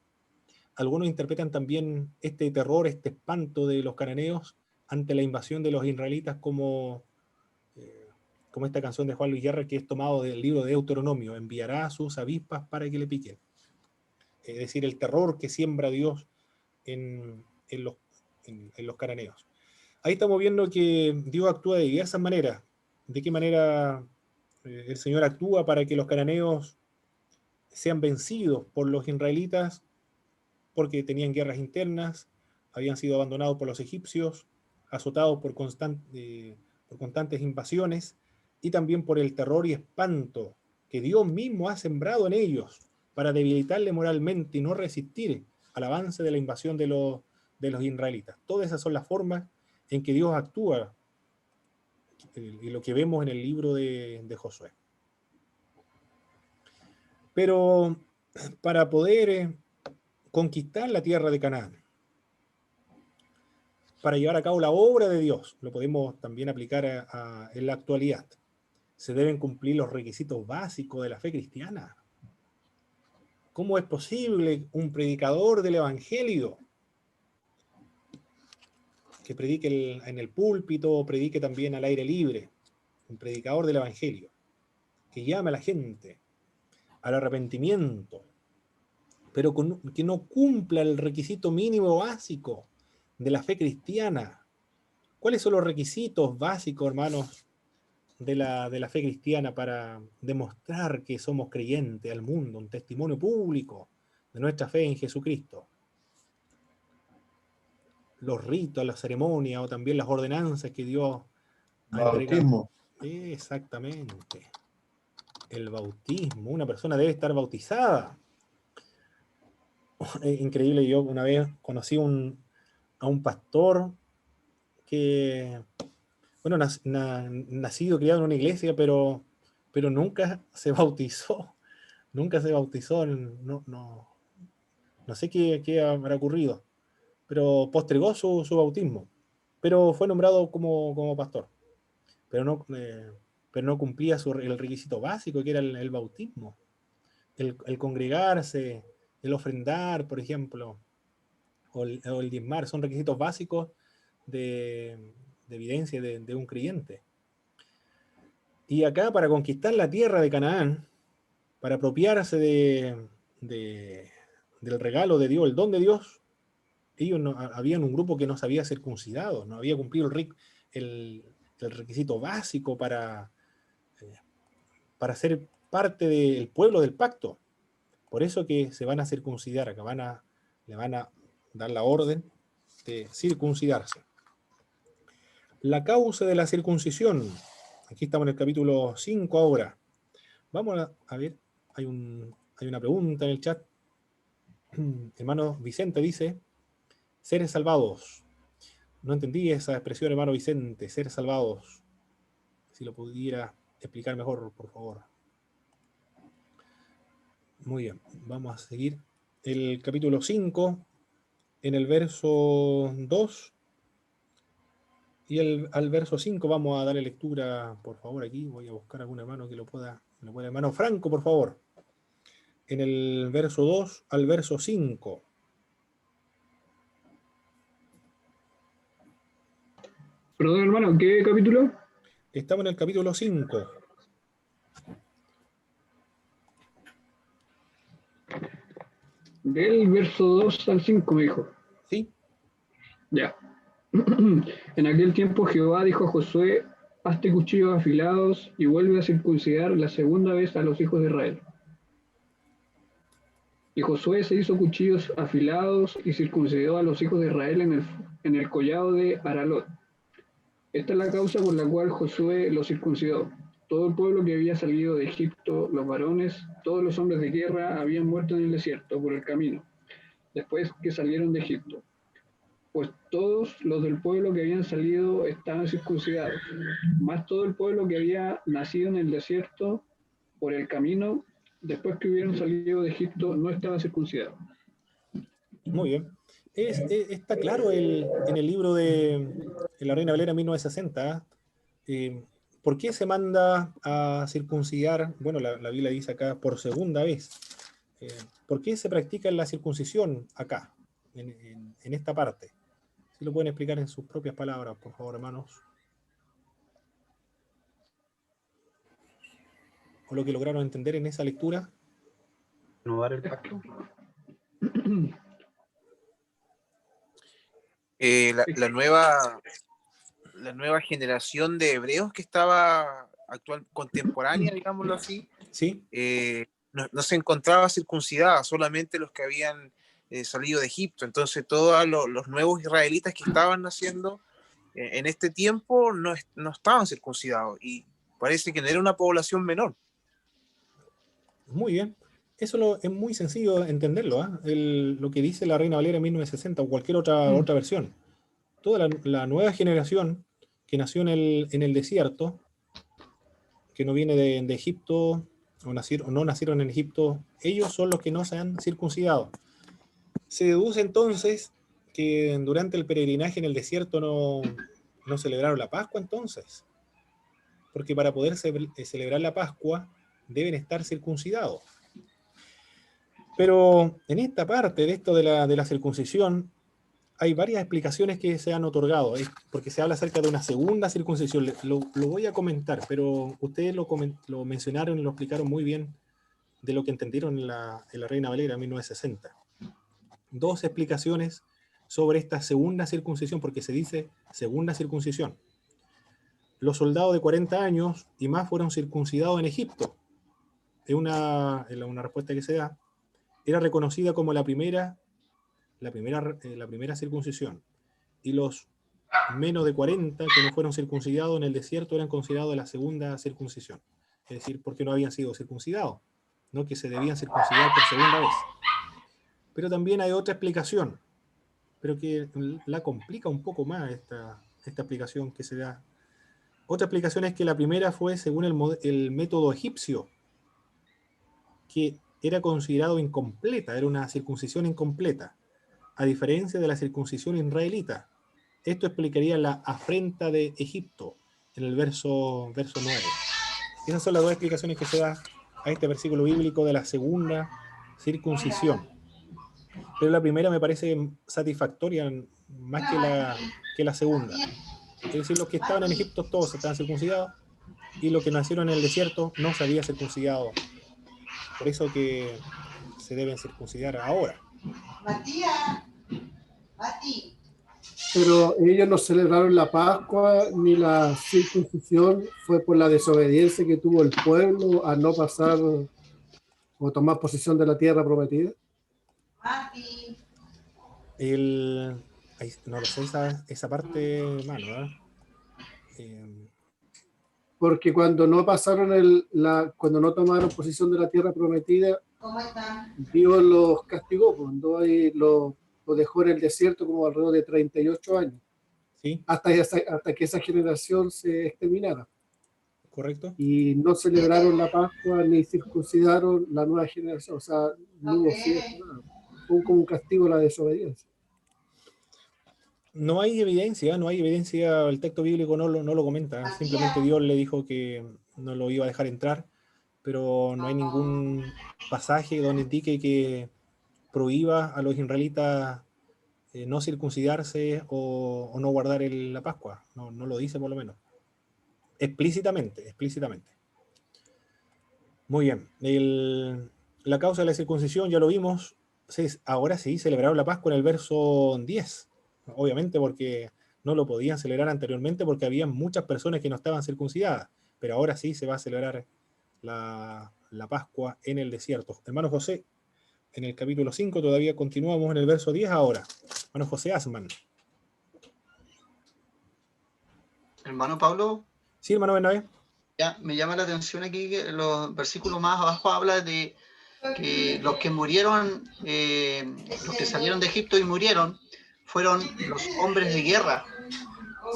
Algunos interpretan también este terror, este espanto de los cananeos ante la invasión de los israelitas como esta canción de Juan Luis Guerra, que es tomado del libro de Deuteronomio: enviará a sus avispas para que le piquen. Es decir, el terror que siembra Dios en los cananeos. Ahí estamos viendo que Dios actúa de diversas maneras. ¿De qué manera el Señor actúa para que los cananeos sean vencidos por los israelitas? Porque tenían guerras internas, habían sido abandonados por los egipcios, azotados por constantes invasiones, y también por el terror y espanto que Dios mismo ha sembrado en ellos para debilitarle moralmente y no resistir al avance de la invasión de los israelitas. Todas esas son las formas en que Dios actúa, y lo que vemos en el libro de Josué. Pero para poder conquistar la tierra de Canaán, para llevar a cabo la obra de Dios, lo podemos también aplicar en la actualidad, se deben cumplir los requisitos básicos de la fe cristiana. ¿Cómo es posible un predicador del Evangelio que predique en el púlpito o predique también al aire libre? Un predicador del Evangelio que llame a la gente al arrepentimiento, pero que no cumpla el requisito mínimo básico de la fe cristiana. ¿Cuáles son los requisitos básicos, hermanos, de la fe cristiana para demostrar que somos creyentes al mundo, un testimonio público de nuestra fe en Jesucristo? Los ritos, las ceremonias o también las ordenanzas que Dios ha entregado. Exactamente. El bautismo. Una persona debe estar bautizada. Es increíble, yo una vez conocí a un pastor que, bueno, nacido, criado en una iglesia, pero nunca se bautizó. Nunca se bautizó. No sé qué habrá ocurrido, pero postergó su bautismo. Pero fue nombrado como pastor. Pero no cumplía el requisito básico, que era el bautismo. El congregarse, el ofrendar, por ejemplo, o el diezmar, son requisitos básicos de evidencia de un creyente. Y acá, para conquistar la tierra de Canaán, para apropiarse del regalo de Dios, el don de Dios, ellos habían un grupo que no se había circuncidado, no había cumplido el requisito básico para ser parte del pueblo del pacto. Por eso que se van a circuncidar, acá le van a dar la orden de circuncidarse. La causa de la circuncisión. Aquí estamos en el capítulo 5 ahora. Vamos a ver, hay una pregunta en el chat. Hermano Vicente dice, seres salvados. No entendí esa expresión, hermano Vicente, seres salvados. Si lo pudiera explicar mejor, por favor. Muy bien, vamos a seguir. El capítulo 5, en el verso 2. Y al verso 5 vamos a darle lectura, por favor, aquí. Voy a buscar algún hermano que lo pueda. Hermano Franco, por favor. En el verso 2 al verso 5. Perdón, hermano, ¿qué capítulo? Estamos en el capítulo 5. Del verso 2 al 5, me dijo. Sí. Ya. En aquel tiempo Jehová dijo a Josué, hazte cuchillos afilados y vuelve a circuncidar la segunda vez a los hijos de Israel. Y Josué se hizo cuchillos afilados y circuncidó a los hijos de Israel en el collado de Aralot. Esta es la causa por la cual Josué los circuncidó. Todo el pueblo que había salido de Egipto, los varones, todos los hombres de guerra habían muerto en el desierto por el camino, después que salieron de Egipto. Pues todos los del pueblo que habían salido estaban circuncidados, más todo el pueblo que había nacido en el desierto por el camino, después que hubieron salido de Egipto, no estaba circuncidado. Muy bien. Está claro en el libro de la Reina Valera 1960, ¿por qué se manda a circuncidar? Bueno, la Biblia dice acá por segunda vez. ¿Por qué se practica la circuncisión acá, en esta parte? Si lo pueden explicar en sus propias palabras, por favor, hermanos. O lo que lograron entender en esa lectura. Renovar el pacto. La nueva generación de hebreos que estaba contemporánea, digámoslo así, ¿sí? No se encontraba circuncidada, solamente los que habían salido de Egipto. Entonces todos los nuevos israelitas que estaban naciendo en este tiempo no estaban circuncidados, y parece que no era una población menor. Muy bien. Eso es muy sencillo entenderlo, lo que dice la Reina Valera 1960 o cualquier otra versión. Toda la nueva generación que nació en el desierto, que no viene de Egipto, o no nacieron en Egipto, ellos son los que no se han circuncidado. Se deduce entonces que durante el peregrinaje en el desierto no celebraron la Pascua entonces, porque para poder celebrar la Pascua deben estar circuncidados. Pero en esta parte de esto de la circuncisión hay varias explicaciones que se han otorgado, porque se habla acerca de una segunda circuncisión. Lo voy a comentar, pero ustedes lo mencionaron y lo explicaron muy bien de lo que entendieron en la Reina Valera 1960. Dos explicaciones sobre esta segunda circuncisión, porque se dice segunda circuncisión. Los soldados de 40 años y más fueron circuncidados en Egipto. Es una respuesta que se da. Era reconocida como la primera circuncisión. Y los menos de 40 que no fueron circuncidados en el desierto eran considerados la segunda circuncisión. Es decir, porque no habían sido circuncidados, no que se debían circuncidar por segunda vez. Pero también hay otra explicación, pero que la complica un poco más esta explicación que se da. Otra explicación es que la primera fue según el método egipcio, que era considerado incompleta, era una circuncisión incompleta, a diferencia de la circuncisión israelita. Esto explicaría la afrenta de Egipto en el verso 9. Esas son las dos explicaciones que se da a este versículo bíblico de la segunda circuncisión. Pero la primera me parece satisfactoria más que la segunda. Es decir, los que estaban en Egipto todos estaban circuncidados, y los que nacieron en el desierto no se había circuncidado. Por eso que se deben circuncidar ahora. Pero ellos no celebraron la Pascua ni la circuncisión, fue por la desobediencia que tuvo el pueblo a no pasar o tomar posesión de la tierra prometida. No lo sé esa parte, mano, ¿verdad? Porque cuando no pasaron cuando no tomaron posesión de la tierra prometida, Dios los castigó, cuando los dejó en el desierto como alrededor de 38 años. Sí. Hasta que esa generación se exterminara. Correcto. Y no celebraron la Pascua ni circuncidaron la nueva generación. O sea, no hubo fiesta, nada. Fue como un castigo a la desobediencia. No hay evidencia, el texto bíblico no lo comenta, simplemente Dios le dijo que no lo iba a dejar entrar, pero no hay ningún pasaje donde indique que prohíba a los israelitas no circuncidarse o no guardar la Pascua, no lo dice por lo menos, explícitamente. Muy bien, la causa de la circuncisión ya lo vimos, ahora sí celebraron la Pascua en el verso 10. Obviamente porque no lo podían celebrar anteriormente porque había muchas personas que no estaban circuncidadas, pero ahora sí se va a celebrar la Pascua en el desierto. Hermano José, en el capítulo 5 todavía continuamos en el verso 10 ahora. Hermano José Asman. Hermano Pablo. Sí, hermano Bernabé. Ya, me llama la atención aquí que los versículos más abajo habla de que los que murieron, los que salieron de Egipto y murieron, fueron los hombres de guerra.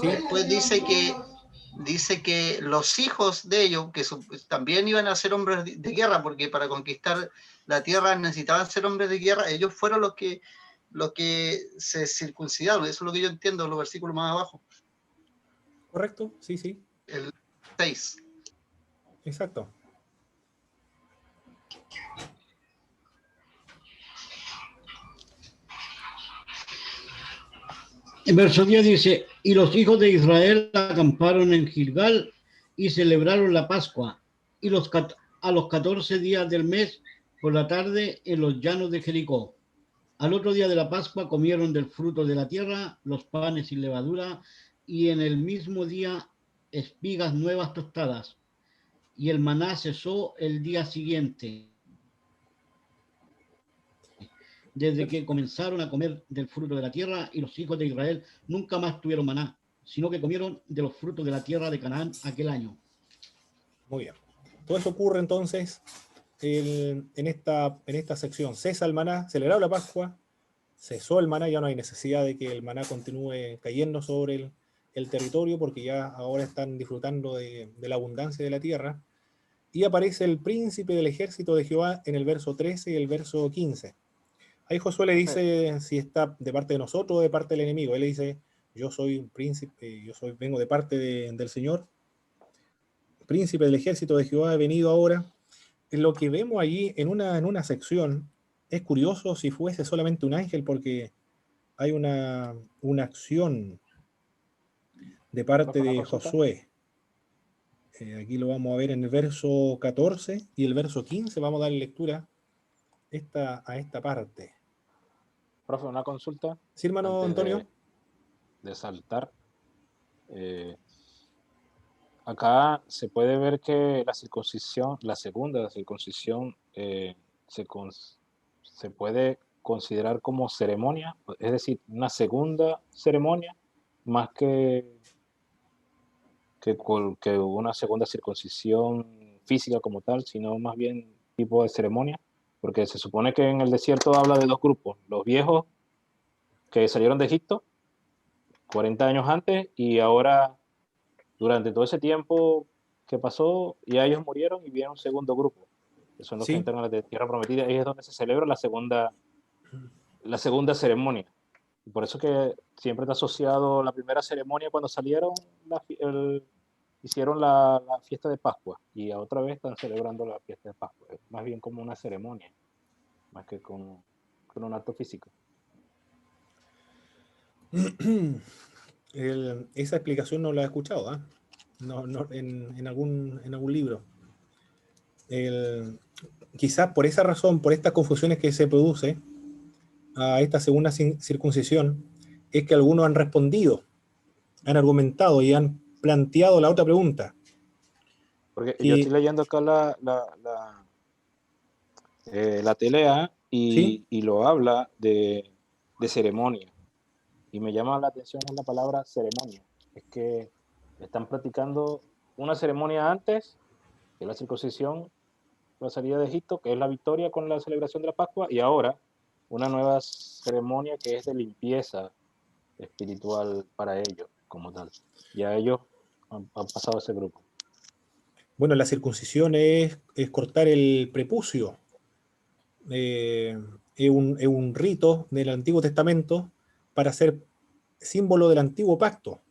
¿Sí? Después dice que los hijos de ellos, que también iban a ser hombres de guerra, porque para conquistar la tierra necesitaban ser hombres de guerra, ellos fueron los que se circuncidaron. Eso es lo que yo entiendo, los versículos más abajo. Correcto, sí. El 6. Exacto. En verso 10 dice, y los hijos de Israel acamparon en Gilgal y celebraron la Pascua, y a los 14 días del mes por la tarde en los llanos de Jericó. Al otro día de la Pascua comieron del fruto de la tierra, los panes sin levadura, y en el mismo día espigas nuevas tostadas, y el maná cesó el día siguiente. Desde que comenzaron a comer del fruto de la tierra, y los hijos de Israel nunca más tuvieron maná, sino que comieron de los frutos de la tierra de Canaán aquel año. Muy bien. Todo eso ocurre entonces en esta sección. Cesa el maná, celebrado la Pascua, cesó el maná, ya no hay necesidad de que el maná continúe cayendo sobre el territorio, porque ya ahora están disfrutando de la abundancia de la tierra. Y aparece el príncipe del ejército de Jehová en el verso 13 y el verso 15. Ahí Josué le dice si está de parte de nosotros o de parte del enemigo. Él le dice, yo soy un príncipe, vengo de parte del Señor. Príncipe del ejército de Jehová he venido ahora. Lo que vemos allí en una sección es curioso si fuese solamente un ángel, porque hay una acción de parte de Josué. Aquí lo vamos a ver en el verso 14 y el verso 15. Vamos a dar lectura a esta parte. Profe, una consulta. Sí, hermano Antonio. De saltar. Acá se puede ver que la circuncisión, la segunda circuncisión, se puede considerar como ceremonia, es decir, una segunda ceremonia, más que una segunda circuncisión física como tal, sino más bien tipo de ceremonia. Porque se supone que en el desierto habla de dos grupos, los viejos que salieron de Egipto 40 años antes y ahora durante todo ese tiempo que pasó ya ellos murieron y viene un segundo grupo, que son los que entran a la tierra prometida, y es donde se celebra la segunda ceremonia. Y por eso que siempre está asociado la primera ceremonia cuando salieron, hicieron la fiesta de Pascua, y otra vez están celebrando la fiesta de Pascua. Es más bien como una ceremonia, más que con un acto físico. Esa explicación no la he escuchado, ¿eh? No, en algún libro. Quizás por esa razón, por estas confusiones que se produce a esta segunda circuncisión, es que algunos han respondido, han argumentado y han planteado la otra pregunta. Porque yo estoy leyendo acá la telea ¿sí? y lo habla de ceremonia. Y me llama la atención la palabra ceremonia. Es que están practicando una ceremonia antes de la circuncisión, la salida de Egipto, que es la victoria con la celebración de la Pascua, y ahora una nueva ceremonia que es de limpieza espiritual para ellos como tal. Ya ellos han pasado ese grupo. Bueno, la circuncisión es cortar el prepucio. Es un rito del Antiguo Testamento para ser símbolo del Antiguo Pacto.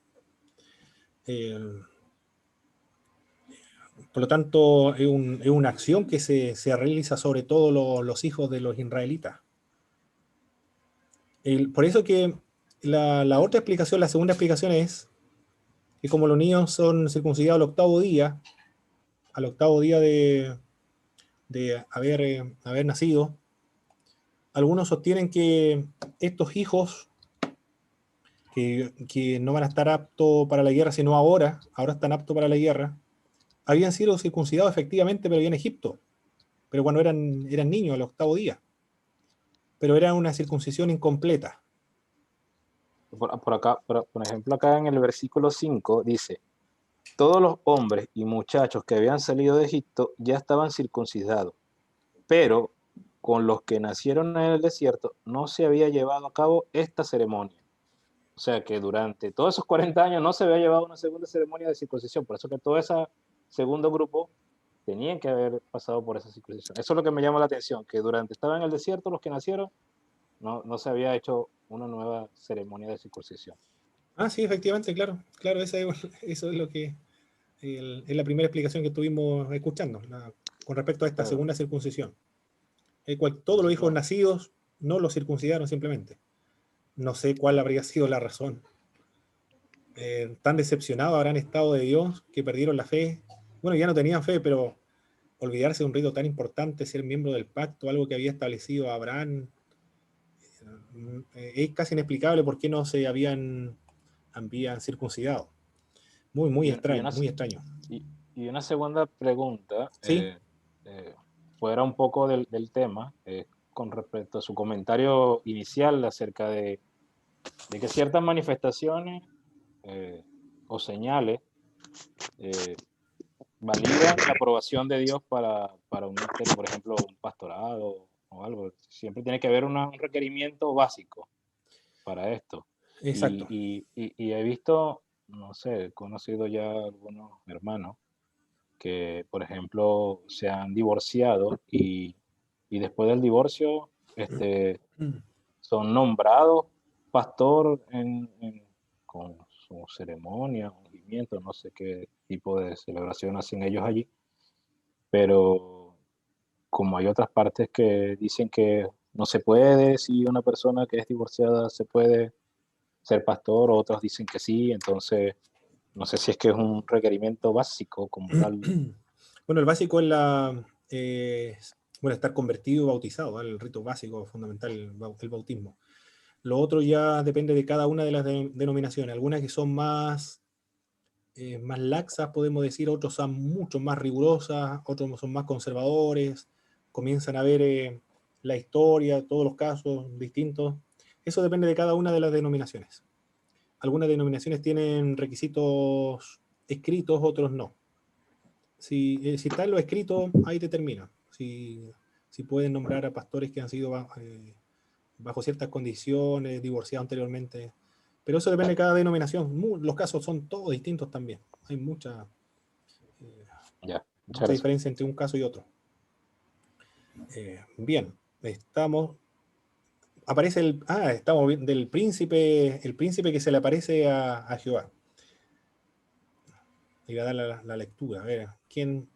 Por lo tanto, es una acción que se realiza sobre todo los hijos de los israelitas. Por eso que la otra explicación, la segunda explicación es que como los niños son circuncidados al octavo día de haber nacido, algunos sostienen que estos hijos que no van a estar aptos para la guerra, sino ahora están aptos para la guerra, habían sido circuncidados efectivamente, pero ya en Egipto, pero cuando eran niños, al octavo día. Pero era una circuncisión incompleta. Por ejemplo, acá en el versículo 5 dice: todos los hombres y muchachos que habían salido de Egipto ya estaban circuncidados, pero con los que nacieron en el desierto no se había llevado a cabo esta ceremonia. O sea que durante todos esos 40 años no se había llevado una segunda ceremonia de circuncisión. Por eso que todo ese segundo grupo tenían que haber pasado por esa circuncisión. Eso es lo que me llama la atención, que durante estaban en el desierto los que nacieron, no se había hecho una nueva ceremonia de circuncisión. Ah, sí, efectivamente, claro, eso es lo que es la primera explicación que estuvimos escuchando con respecto a esta segunda circuncisión. Todos los hijos nacidos no los circuncidaron simplemente. No sé cuál habría sido la razón. Tan decepcionados habrán estado de Dios que perdieron la fe. Bueno, ya no tenían fe, pero olvidarse de un rito tan importante, ser miembro del pacto, algo que había establecido Abraham, es casi inexplicable por qué no se habían circuncidado. Muy extraño, muy extraño. Y una segunda pregunta, ¿sí? Fuera un poco del tema, con respecto a su comentario inicial acerca de que ciertas manifestaciones o señales validan la aprobación de Dios para un ministerio, por ejemplo, un pastorado o algo. Siempre tiene que haber un requerimiento básico para esto. Exacto. Y he visto, no sé, he conocido ya algunos hermanos que, por ejemplo, se han divorciado y después del divorcio son nombrados pastor con su ceremonia, movimiento, no sé qué tipo de celebración hacen ellos allí, pero como hay otras partes que dicen que no se puede, si una persona que es divorciada se puede ser pastor, otros dicen que sí, entonces no sé si es que es un requerimiento básico como tal. Bueno, el básico es estar convertido y bautizado, el rito básico, fundamental, el bautismo. Lo otro ya depende de cada una de las denominaciones. Algunas que son más laxas, podemos decir, otros son mucho más rigurosas, otros son más conservadores, comienzan a ver la historia, todos los casos distintos. Eso depende de cada una de las denominaciones. Algunas denominaciones tienen requisitos escritos, otros no. Si está en lo escrito, ahí te termina. Si pueden nombrar a pastores que han sido bajo ciertas condiciones, divorciados anteriormente. Pero eso depende de cada denominación. Los casos son todos distintos también. Hay mucha diferencia entre un caso y otro. Bien, estamos del príncipe, el príncipe que se le aparece a Jehová. Le voy a dar la lectura. A ver, ¿quién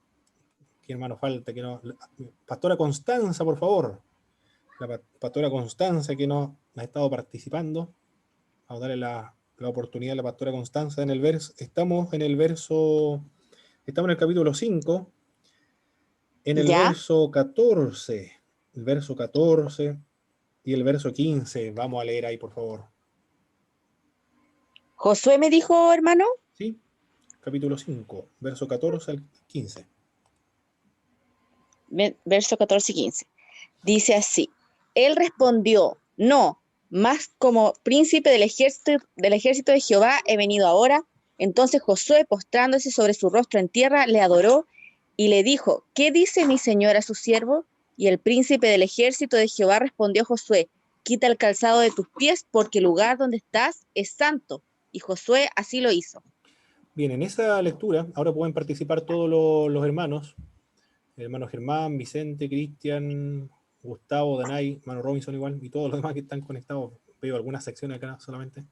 hermano falta? Pastora Constanza, por favor. La pastora Constanza que nos ha estado participando. Vamos a darle la oportunidad a la pastora Constanza en el verso. Estamos en el capítulo 5, en el verso 14. El verso 14 y el verso 15. Vamos a leer ahí, por favor. Josué me dijo, hermano. Sí, capítulo 5, verso 14 al 15. Verso 14 y 15. Dice así: él respondió, no, más como príncipe del ejército de Jehová he venido ahora. Entonces Josué, postrándose sobre su rostro en tierra, le adoró y le dijo, ¿qué dice mi señor a su siervo? Y el príncipe del ejército de Jehová respondió a Josué, quita el calzado de tus pies, porque el lugar donde estás es santo. Y Josué así lo hizo. Bien, en esa lectura ahora pueden participar todos los hermanos. El hermano Germán, Vicente, Cristian, Gustavo, Danay, hermano Robinson igual, y todos los demás que están conectados. Veo algunas secciones acá solamente.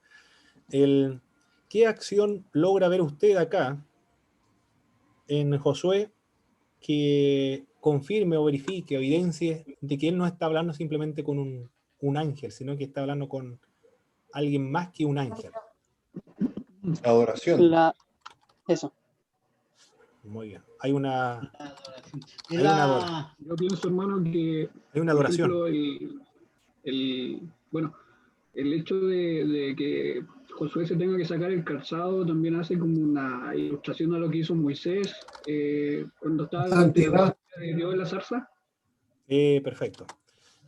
¿Qué acción logra ver usted acá en Josué que confirme o verifique, evidencie de que él no está hablando simplemente con un ángel, sino que está hablando con alguien más que un ángel? Adoración. Eso. Muy bien. Hay una Yo pienso, hermano, que hay una por adoración. ejemplo, el hecho de que Josué se tenga que sacar el calzado también hace como una ilustración a lo que hizo Moisés cuando estaba delante de Dios en la zarza. Perfecto.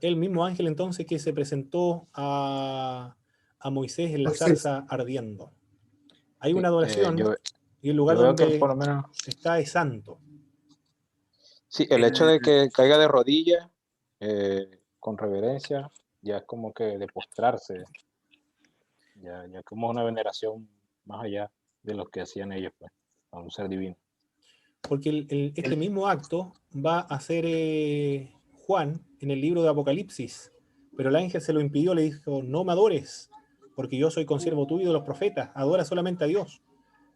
El mismo ángel entonces que se presentó a Moisés en la zarza ardiendo. Hay una adoración y el lugar donde por lo menos, está es santo. sí, el hecho de que caiga de rodillas con reverencia ya es como que de postrarse, ya como una veneración más allá de lo que hacían ellos, pues, a un ser divino. Porque este mismo acto va a hacer Juan en el libro de Apocalipsis, pero el ángel se lo impidió, le dijo, no me adores, porque yo soy consiervo tuyo y de los profetas, adora solamente a Dios.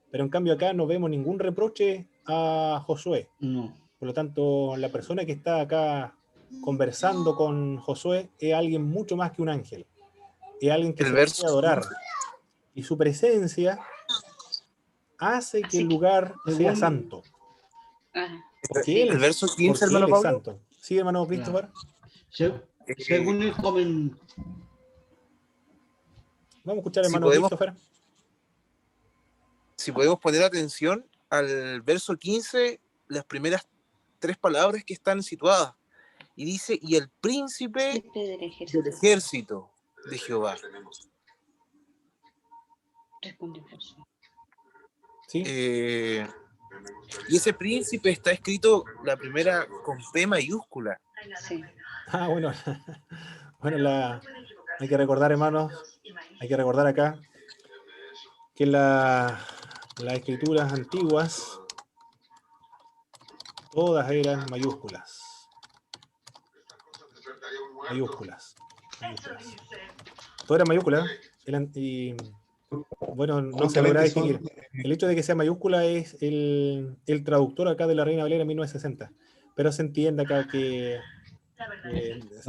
Pero en cambio acá no vemos ningún reproche a Josué. No. Por lo tanto, la persona que está acá conversando con Josué es alguien mucho más que un ángel. Es alguien que se puede adorar. Y su presencia hace que el lugar sea santo. Porque él, el verso 15, porque hermano él es Pablo. santo. ¿Sí, hermano Christopher? Según el joven. Vamos a escuchar, Si hermano podemos, Christopher. si podemos poner atención al verso 15, las primeras 3 palabras que están situadas. Y dice, y el príncipe del ejército de Jehová. ¿Sí? Y ese príncipe está escrito la primera con P mayúscula. Sí. Ah, bueno. Bueno, hay que recordar, hermanos, hay que recordar acá que las escrituras antiguas todas eran mayúsculas. Mayúsculas. Todo era mayúscula. Y bueno, no se logra distinguir. El hecho de que sea mayúscula es el traductor acá de la Reina Valera en 1960. Pero se entiende acá que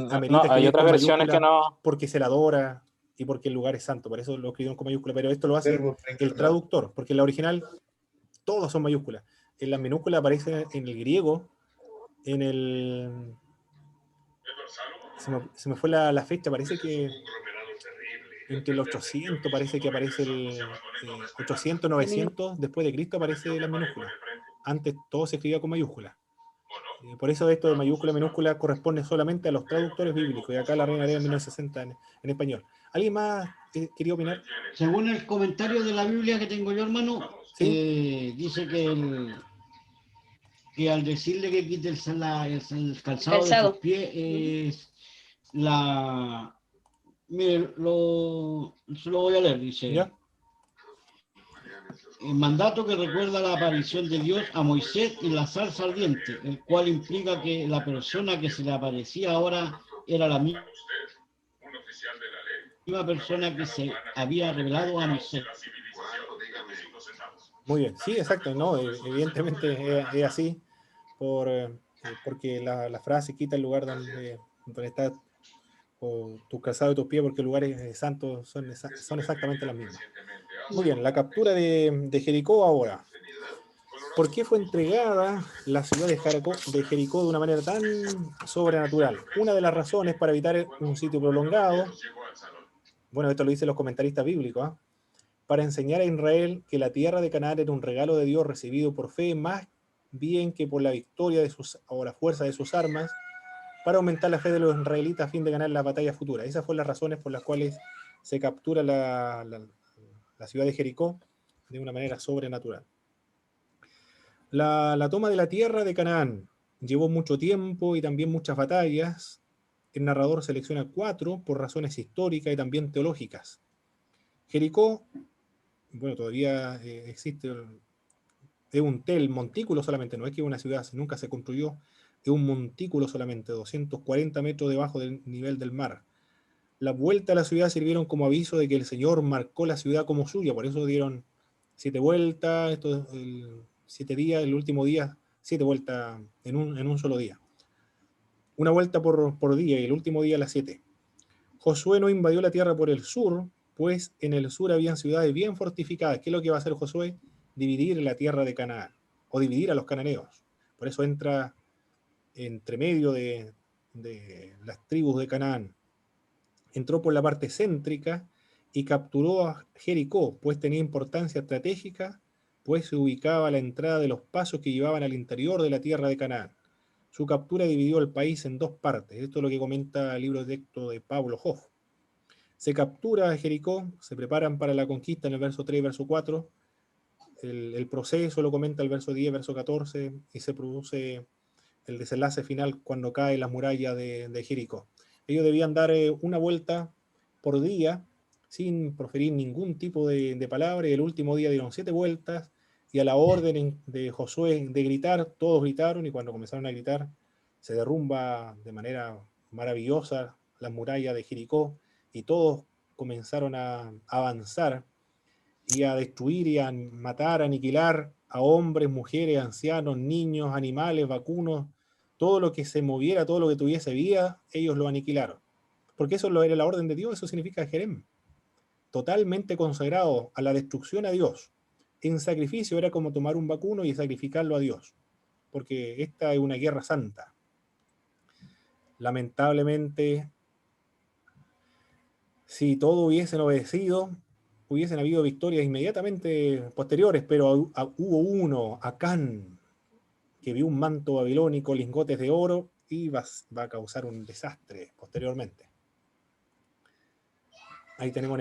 amerita hay escribir otras con versiones que mayúscula no. porque se la adora y porque el lugar es santo. Por eso lo escribieron con mayúscula. Pero esto lo hace el traductor, porque en la original todos son mayúsculas. En la minúscula aparece en el griego, en el... Se me fue la fecha, parece que entre el 800 parece que aparece el 800, 900 después de Cristo aparece la minúscula. Antes todo se escribía con mayúscula. Por eso esto de mayúscula y minúscula corresponde solamente a los traductores bíblicos, y acá la Reina Valera en 1960 en español. ¿Alguien más quería opinar? Según el comentario de la Biblia que tengo yo, hermano, ¿sí? Dice que al decirle que quite el calzado de sus pies es mire, se lo voy a leer, dice. ¿Ya? El mandato que recuerda la aparición de Dios a Moisés en la zarza ardiente, el cual implica que la persona que se le aparecía ahora era la misma persona que se había revelado a Moisés. Muy bien, sí, exacto, no, evidentemente es así, porque la frase quita el lugar donde está tu calzado y tus pies, porque lugares santos son exactamente las mismas. Muy bien, la captura de Jericó ahora. ¿Por qué fue entregada la ciudad de Jericó de una manera tan sobrenatural? Una de las razones para evitar un sitio prolongado, bueno, esto lo dicen los comentaristas bíblicos, para enseñar a Israel que la tierra de Canaán era un regalo de Dios recibido por fe, más bien que por la victoria de o la fuerza de sus armas, para aumentar la fe de los israelitas a fin de ganar la batalla futura. Esas fueron las razones por las cuales se captura la ciudad de Jericó de una manera sobrenatural. La toma de la tierra de Canaán llevó mucho tiempo y también muchas batallas. El narrador selecciona 4 por razones históricas y también teológicas. Jericó, bueno, todavía existe, es un montículo solamente, no es que una ciudad nunca se construyó, es un montículo solamente, 240 metros debajo del nivel del mar. La vuelta a la ciudad sirvieron como aviso de que el Señor marcó la ciudad como suya, por eso dieron 7 vueltas, 7 días, el último día, 7 vueltas en un solo día. Una vuelta por día y el último día las 7. Josué no invadió la tierra por el sur, pues en el sur habían ciudades bien fortificadas. ¿Qué es lo que va a hacer Josué? Dividir la tierra de Canaán, o dividir a los cananeos. Por eso entra entre medio de las tribus de Canaán. Entró por la parte céntrica y capturó a Jericó, pues tenía importancia estratégica, pues se ubicaba a la entrada de los pasos que llevaban al interior de la tierra de Canaán. Su captura dividió el país en 2 partes. Esto es lo que comenta el libro de texto de Pablo Hoff. Se captura a Jericó, se preparan para la conquista en el verso 3 y verso 4. El proceso lo comenta el verso 10, verso 14, y se produce el desenlace final cuando cae la muralla de Jericó. Ellos debían dar una vuelta por día, sin proferir ningún tipo de palabra, y el último día dieron 7 vueltas, y a la orden de Josué de gritar, todos gritaron, y cuando comenzaron a gritar, se derrumba de manera maravillosa la muralla de Jericó, y todos comenzaron a avanzar, y a destruir, y a matar, a aniquilar a hombres, mujeres, ancianos, niños, animales, vacunos, todo lo que se moviera, todo lo que tuviese vida, ellos lo aniquilaron. Porque eso era la orden de Dios, eso significa Jerem. Totalmente consagrado a la destrucción a Dios. En sacrificio era como tomar un vacuno y sacrificarlo a Dios. Porque esta es una guerra santa. Lamentablemente, si todos hubiesen obedecido, hubiesen habido victorias inmediatamente posteriores, pero hubo uno, Acán, que vio un manto babilónico, lingotes de oro, y va a causar un desastre posteriormente. Ahí tenemos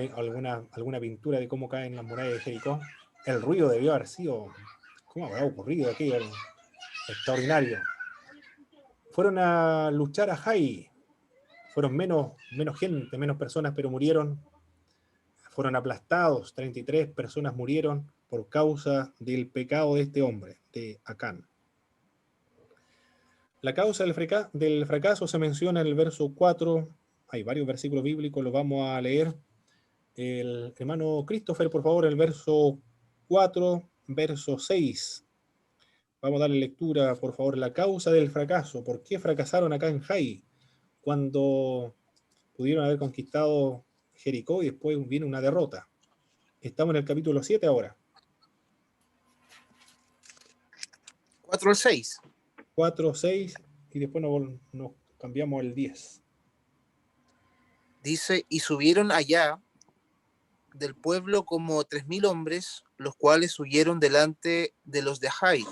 alguna pintura de cómo caen las murallas de Jericó. El ruido debió haber sido, ¿cómo habrá ocurrido aquello? Extraordinario. Fueron a luchar a Jai. Fueron menos gente, menos personas, pero murieron. Fueron aplastados, 33 personas murieron por causa del pecado de este hombre, de Acán. La causa del fracaso se menciona en el verso 4. Hay varios versículos bíblicos, los vamos a leer. El hermano Christopher, por favor, el verso 4, verso 6. Vamos a darle lectura, por favor. La causa del fracaso. ¿Por qué fracasaron acá en Jai? Cuando pudieron haber conquistado Jericó y después viene una derrota. Estamos en el capítulo 7 ahora. 4 al 6. 4, 6, y después nos cambiamos al 10. Dice, y subieron allá del pueblo como 3,000 hombres, los cuales huyeron delante de los de Jai.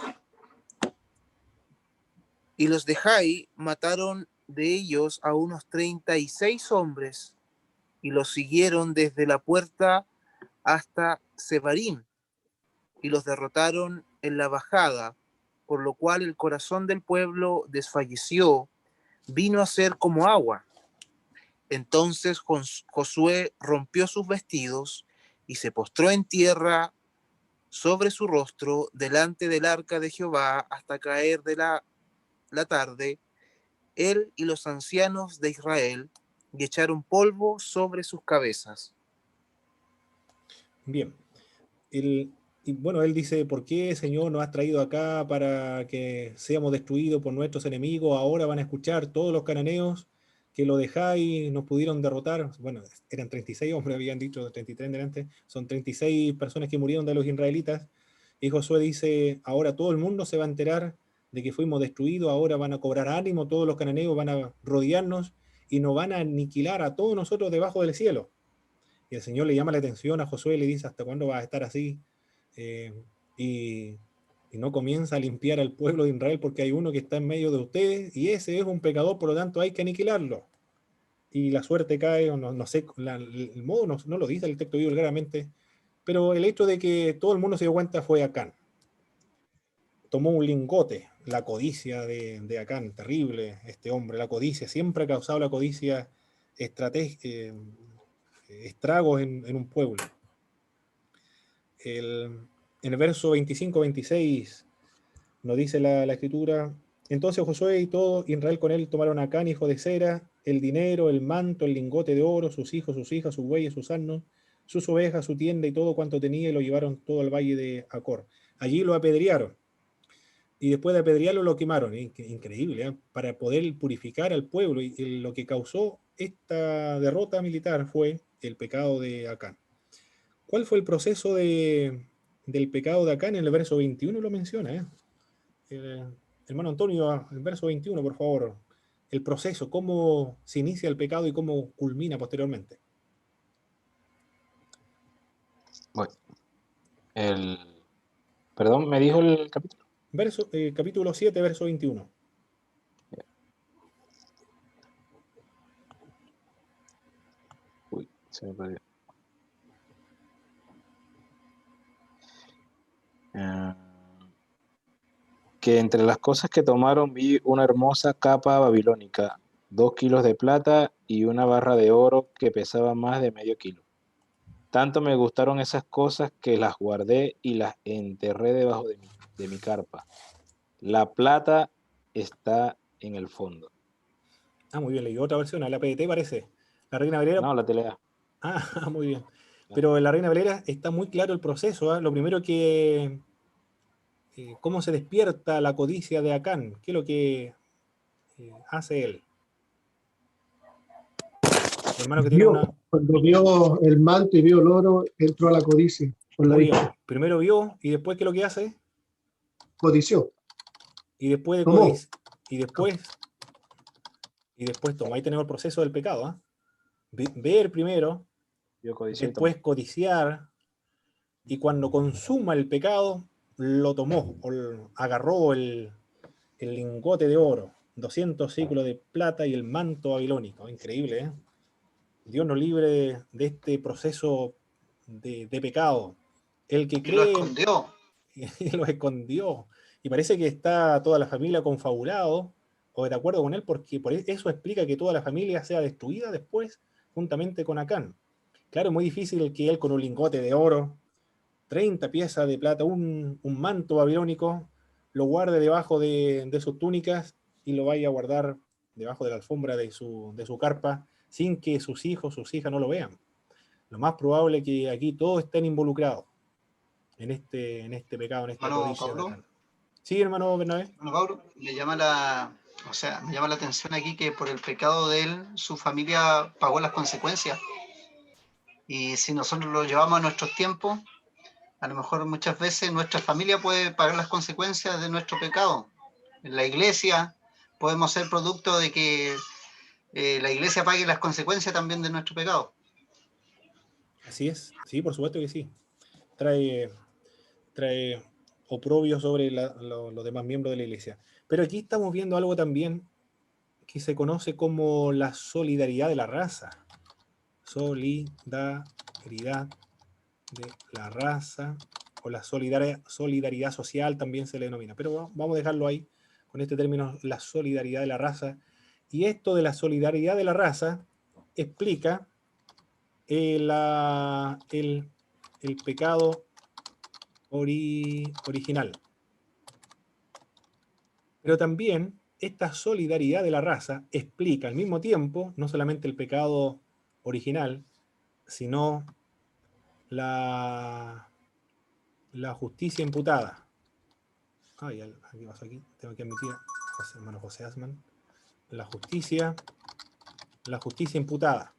Y los de Jai mataron de ellos a unos 36 hombres, y los siguieron desde la puerta hasta Sebarim, y los derrotaron en la bajada, por lo cual el corazón del pueblo desfalleció, vino a ser como agua. Entonces Josué rompió sus vestidos y se postró en tierra sobre su rostro delante del arca de Jehová hasta caer de la tarde, él y los ancianos de Israel, y echaron polvo sobre sus cabezas. Bien. Y bueno, él dice, ¿por qué, Señor, nos has traído acá para que seamos destruidos por nuestros enemigos? Ahora van a escuchar todos los cananeos que lo dejáis, nos pudieron derrotar. Bueno, eran 36 hombres, habían dicho, 33 en delante. Son 36 personas que murieron de los israelitas. Y Josué dice, ahora todo el mundo se va a enterar de que fuimos destruidos, ahora van a cobrar ánimo, todos los cananeos van a rodearnos y nos van a aniquilar a todos nosotros debajo del cielo. Y el Señor le llama la atención a Josué y le dice, ¿hasta cuándo vas a estar así? Y no comienza a limpiar al pueblo de Israel porque hay uno que está en medio de ustedes y ese es un pecador, por lo tanto hay que aniquilarlo. Y la suerte cae, o no sé, el modo no lo dice el texto bíblico claramente, pero el hecho de que todo el mundo se dio cuenta fue Acán. Tomó un lingote, la codicia de Acán, terrible este hombre, la codicia, siempre ha causado la codicia estragos en un pueblo. En el verso 25-26 nos dice la escritura, entonces Josué y todo Israel con él tomaron a Acán, hijo de Zera, el dinero, el manto, el lingote de oro, sus hijos, sus hijas, sus bueyes, sus asnos, sus ovejas, su tienda y todo cuanto tenía, y lo llevaron todo al valle de Acor. Allí lo apedrearon, y después de apedrearlo lo quemaron. Increíble, ¿eh? Para poder purificar al pueblo, y lo que causó esta derrota militar fue el pecado de Acán. ¿Cuál fue el proceso del pecado de Acán? En el verso 21 lo menciona, hermano Antonio, el verso 21, por favor. El proceso, cómo se inicia el pecado y cómo culmina posteriormente. Bueno, perdón, ¿me dijo el capítulo? Capítulo 7, verso 21. Uy, se me perdió. Que entre las cosas que tomaron vi una hermosa capa babilónica, 2 kilos de plata y una barra de oro que pesaba más de medio kilo. Tanto me gustaron esas cosas que las guardé y las enterré debajo de mi carpa. La plata está en el fondo. Ah, muy bien, leí otra versión, la PDT parece. La Reina Valera. No, la TLA. Ah, muy bien. Pero en la Reina Valera está muy claro el proceso, ¿eh? Lo primero que... ¿cómo se despierta la codicia de Acán? ¿Qué es lo que hace él? El hermano que tiene Cuando vio el manto y vio el oro, entró a la codicia. Muy bien. Primero vio y después, ¿qué es lo que hace? Codició. Y después de Tomó. y después toma. Ahí tenemos el proceso del pecado, ¿eh? Ver primero, después codiciar, y cuando consuma el pecado, lo tomó, agarró el lingote de oro, 200 ciclos de plata y el manto babilónico. Increíble, ¿eh? Dios nos libre de este proceso de pecado. El que cree... Y lo escondió. Y lo escondió. Y parece que está toda la familia confabulado o de acuerdo con él, porque por eso explica que toda la familia sea destruida después, juntamente con Acán. Claro, es muy difícil que él con un lingote de oro, 30 piezas de plata, un manto babilónico, lo guarde debajo de sus túnicas y lo vaya a guardar debajo de la alfombra de su carpa, sin que sus hijos, sus hijas no lo vean. Lo más probable es que aquí todos estén involucrados en este pecado, en esta codicia. Sí, hermano Bernabé. Bueno, Pablo, me llama la atención aquí que por el pecado de él, su familia pagó las consecuencias. Y si nosotros lo llevamos a nuestros tiempos, a lo mejor muchas veces nuestra familia puede pagar las consecuencias de nuestro pecado. En la iglesia podemos ser producto de que la iglesia pague las consecuencias también de nuestro pecado. Así es, sí, por supuesto que sí. Trae oprobio sobre los demás miembros de la iglesia. Pero aquí estamos viendo algo también que se conoce como la solidaridad de la raza. Solidaridad de la raza, o la solidaridad social también se le denomina. Pero vamos a dejarlo ahí, con este término, la solidaridad de la raza. Y esto de la solidaridad de la raza explica el pecado original. Pero también esta solidaridad de la raza explica al mismo tiempo no solamente el pecado original, sino la justicia imputada. Ay, ¿qué pasó aquí? Tengo que admitir, hermano José Asman. La justicia imputada.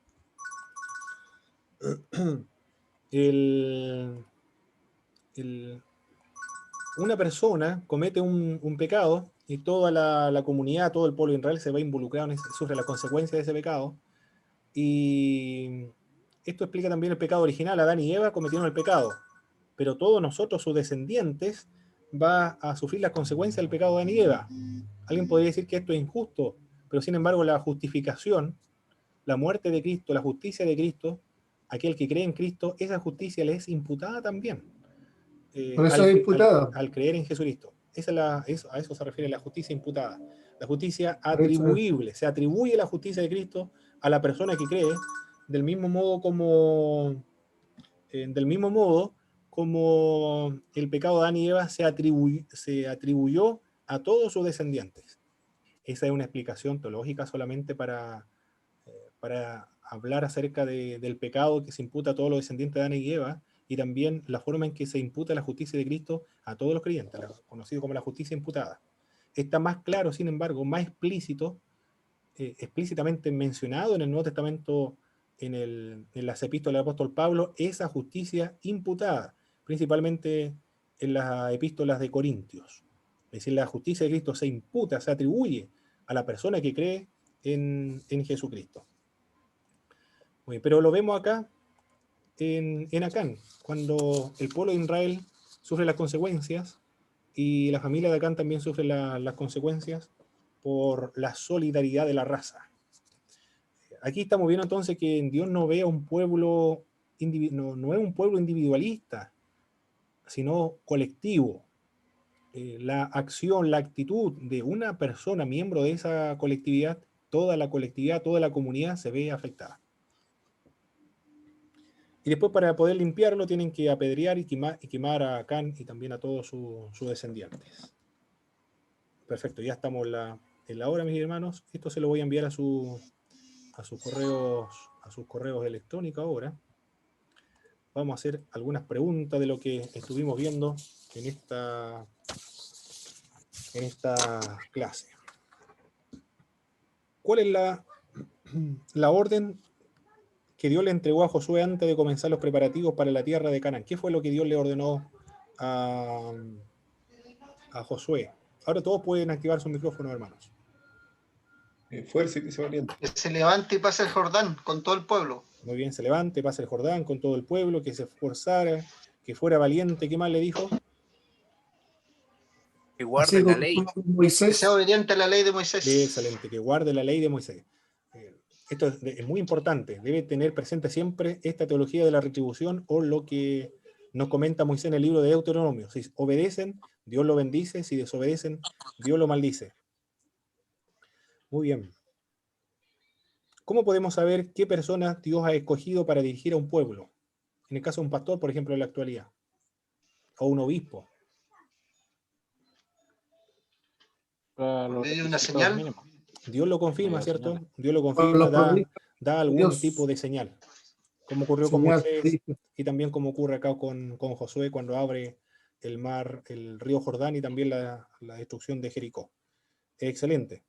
Una persona comete un pecado y toda la comunidad, todo el pueblo de Israel se va involucrado, sufre la consecuencia de ese pecado, y Esto explica también el pecado original. Adán y Eva cometieron el pecado, pero todos nosotros, sus descendientes, va a sufrir las consecuencias del pecado de Adán y Eva. Alguien podría decir que esto es injusto, pero sin embargo la justificación, la muerte de Cristo, la justicia de Cristo, aquel que cree en Cristo, esa justicia le es imputada también. Por eso es imputada. Al creer en Jesucristo. A eso se refiere la justicia imputada. La justicia Por eso es. atribuible. Se atribuye la justicia de Cristo a la persona que cree, del mismo modo como el pecado de Adán y Eva se atribuyó a todos sus descendientes. Esa es una explicación teológica solamente para hablar acerca del pecado que se imputa a todos los descendientes de Adán y Eva, y también la forma en que se imputa la justicia de Cristo a todos los creyentes, conocido como la justicia imputada. Está más claro, sin embargo, más explícitamente mencionado en el Nuevo Testamento, en las epístolas del apóstol Pablo, esa justicia imputada, principalmente en las epístolas de Corintios. Es decir, la justicia de Cristo se imputa, se atribuye a la persona que cree en Jesucristo. Muy bien, pero lo vemos acá en Acán, cuando el pueblo de Israel sufre las consecuencias y la familia de Acán también sufre las consecuencias por la solidaridad de la raza. Aquí estamos viendo entonces que Dios no ve a un pueblo, no es un pueblo individualista, sino colectivo. La acción, la actitud de una persona, miembro de esa colectividad, toda la comunidad se ve afectada. Y después, para poder limpiarlo, tienen que apedrear y quemar a Acán y también a todos sus descendientes. Perfecto, ya estamos en la hora, mis hermanos. Esto se lo voy a enviar a sus correos electrónicos ahora. Vamos a hacer algunas preguntas de lo que estuvimos viendo en esta clase. ¿Cuál es la orden que Dios le entregó a Josué antes de comenzar los preparativos para la tierra de Canaán? ¿Qué fue lo que Dios le ordenó a Josué? Ahora todos pueden activar su micrófono, hermanos. Fuerza y que se valiente. Que se levante y pase el Jordán con todo el pueblo. Muy bien, se levante, pase el Jordán con todo el pueblo, que se esforzara, que fuera valiente. ¿Qué más le dijo? Que guarde la ley. Moisés. Que sea obediente a la ley de Moisés. Excelente, que guarde la ley de Moisés. Esto es muy importante, debe tener presente siempre esta teología de la retribución, o lo que nos comenta Moisés en el libro de Deuteronomio. Si obedecen, Dios lo bendice; si desobedecen, Dios lo maldice. Muy bien. ¿Cómo podemos saber qué personas Dios ha escogido para dirigir a un pueblo? En el caso de un pastor, por ejemplo, en la actualidad, o un obispo. ¿Le dio una señal? Dios lo confirma, ¿cierto? Dios lo confirma, da algún tipo de señal. Como ocurrió con Moisés, y también como ocurre acá con Josué cuando abre el río Jordán, y también la destrucción de Jericó. Excelente.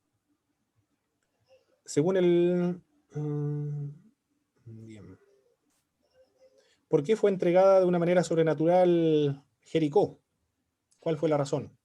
Según bien. ¿Por qué fue entregada de una manera sobrenatural Jericó? ¿Cuál fue la razón?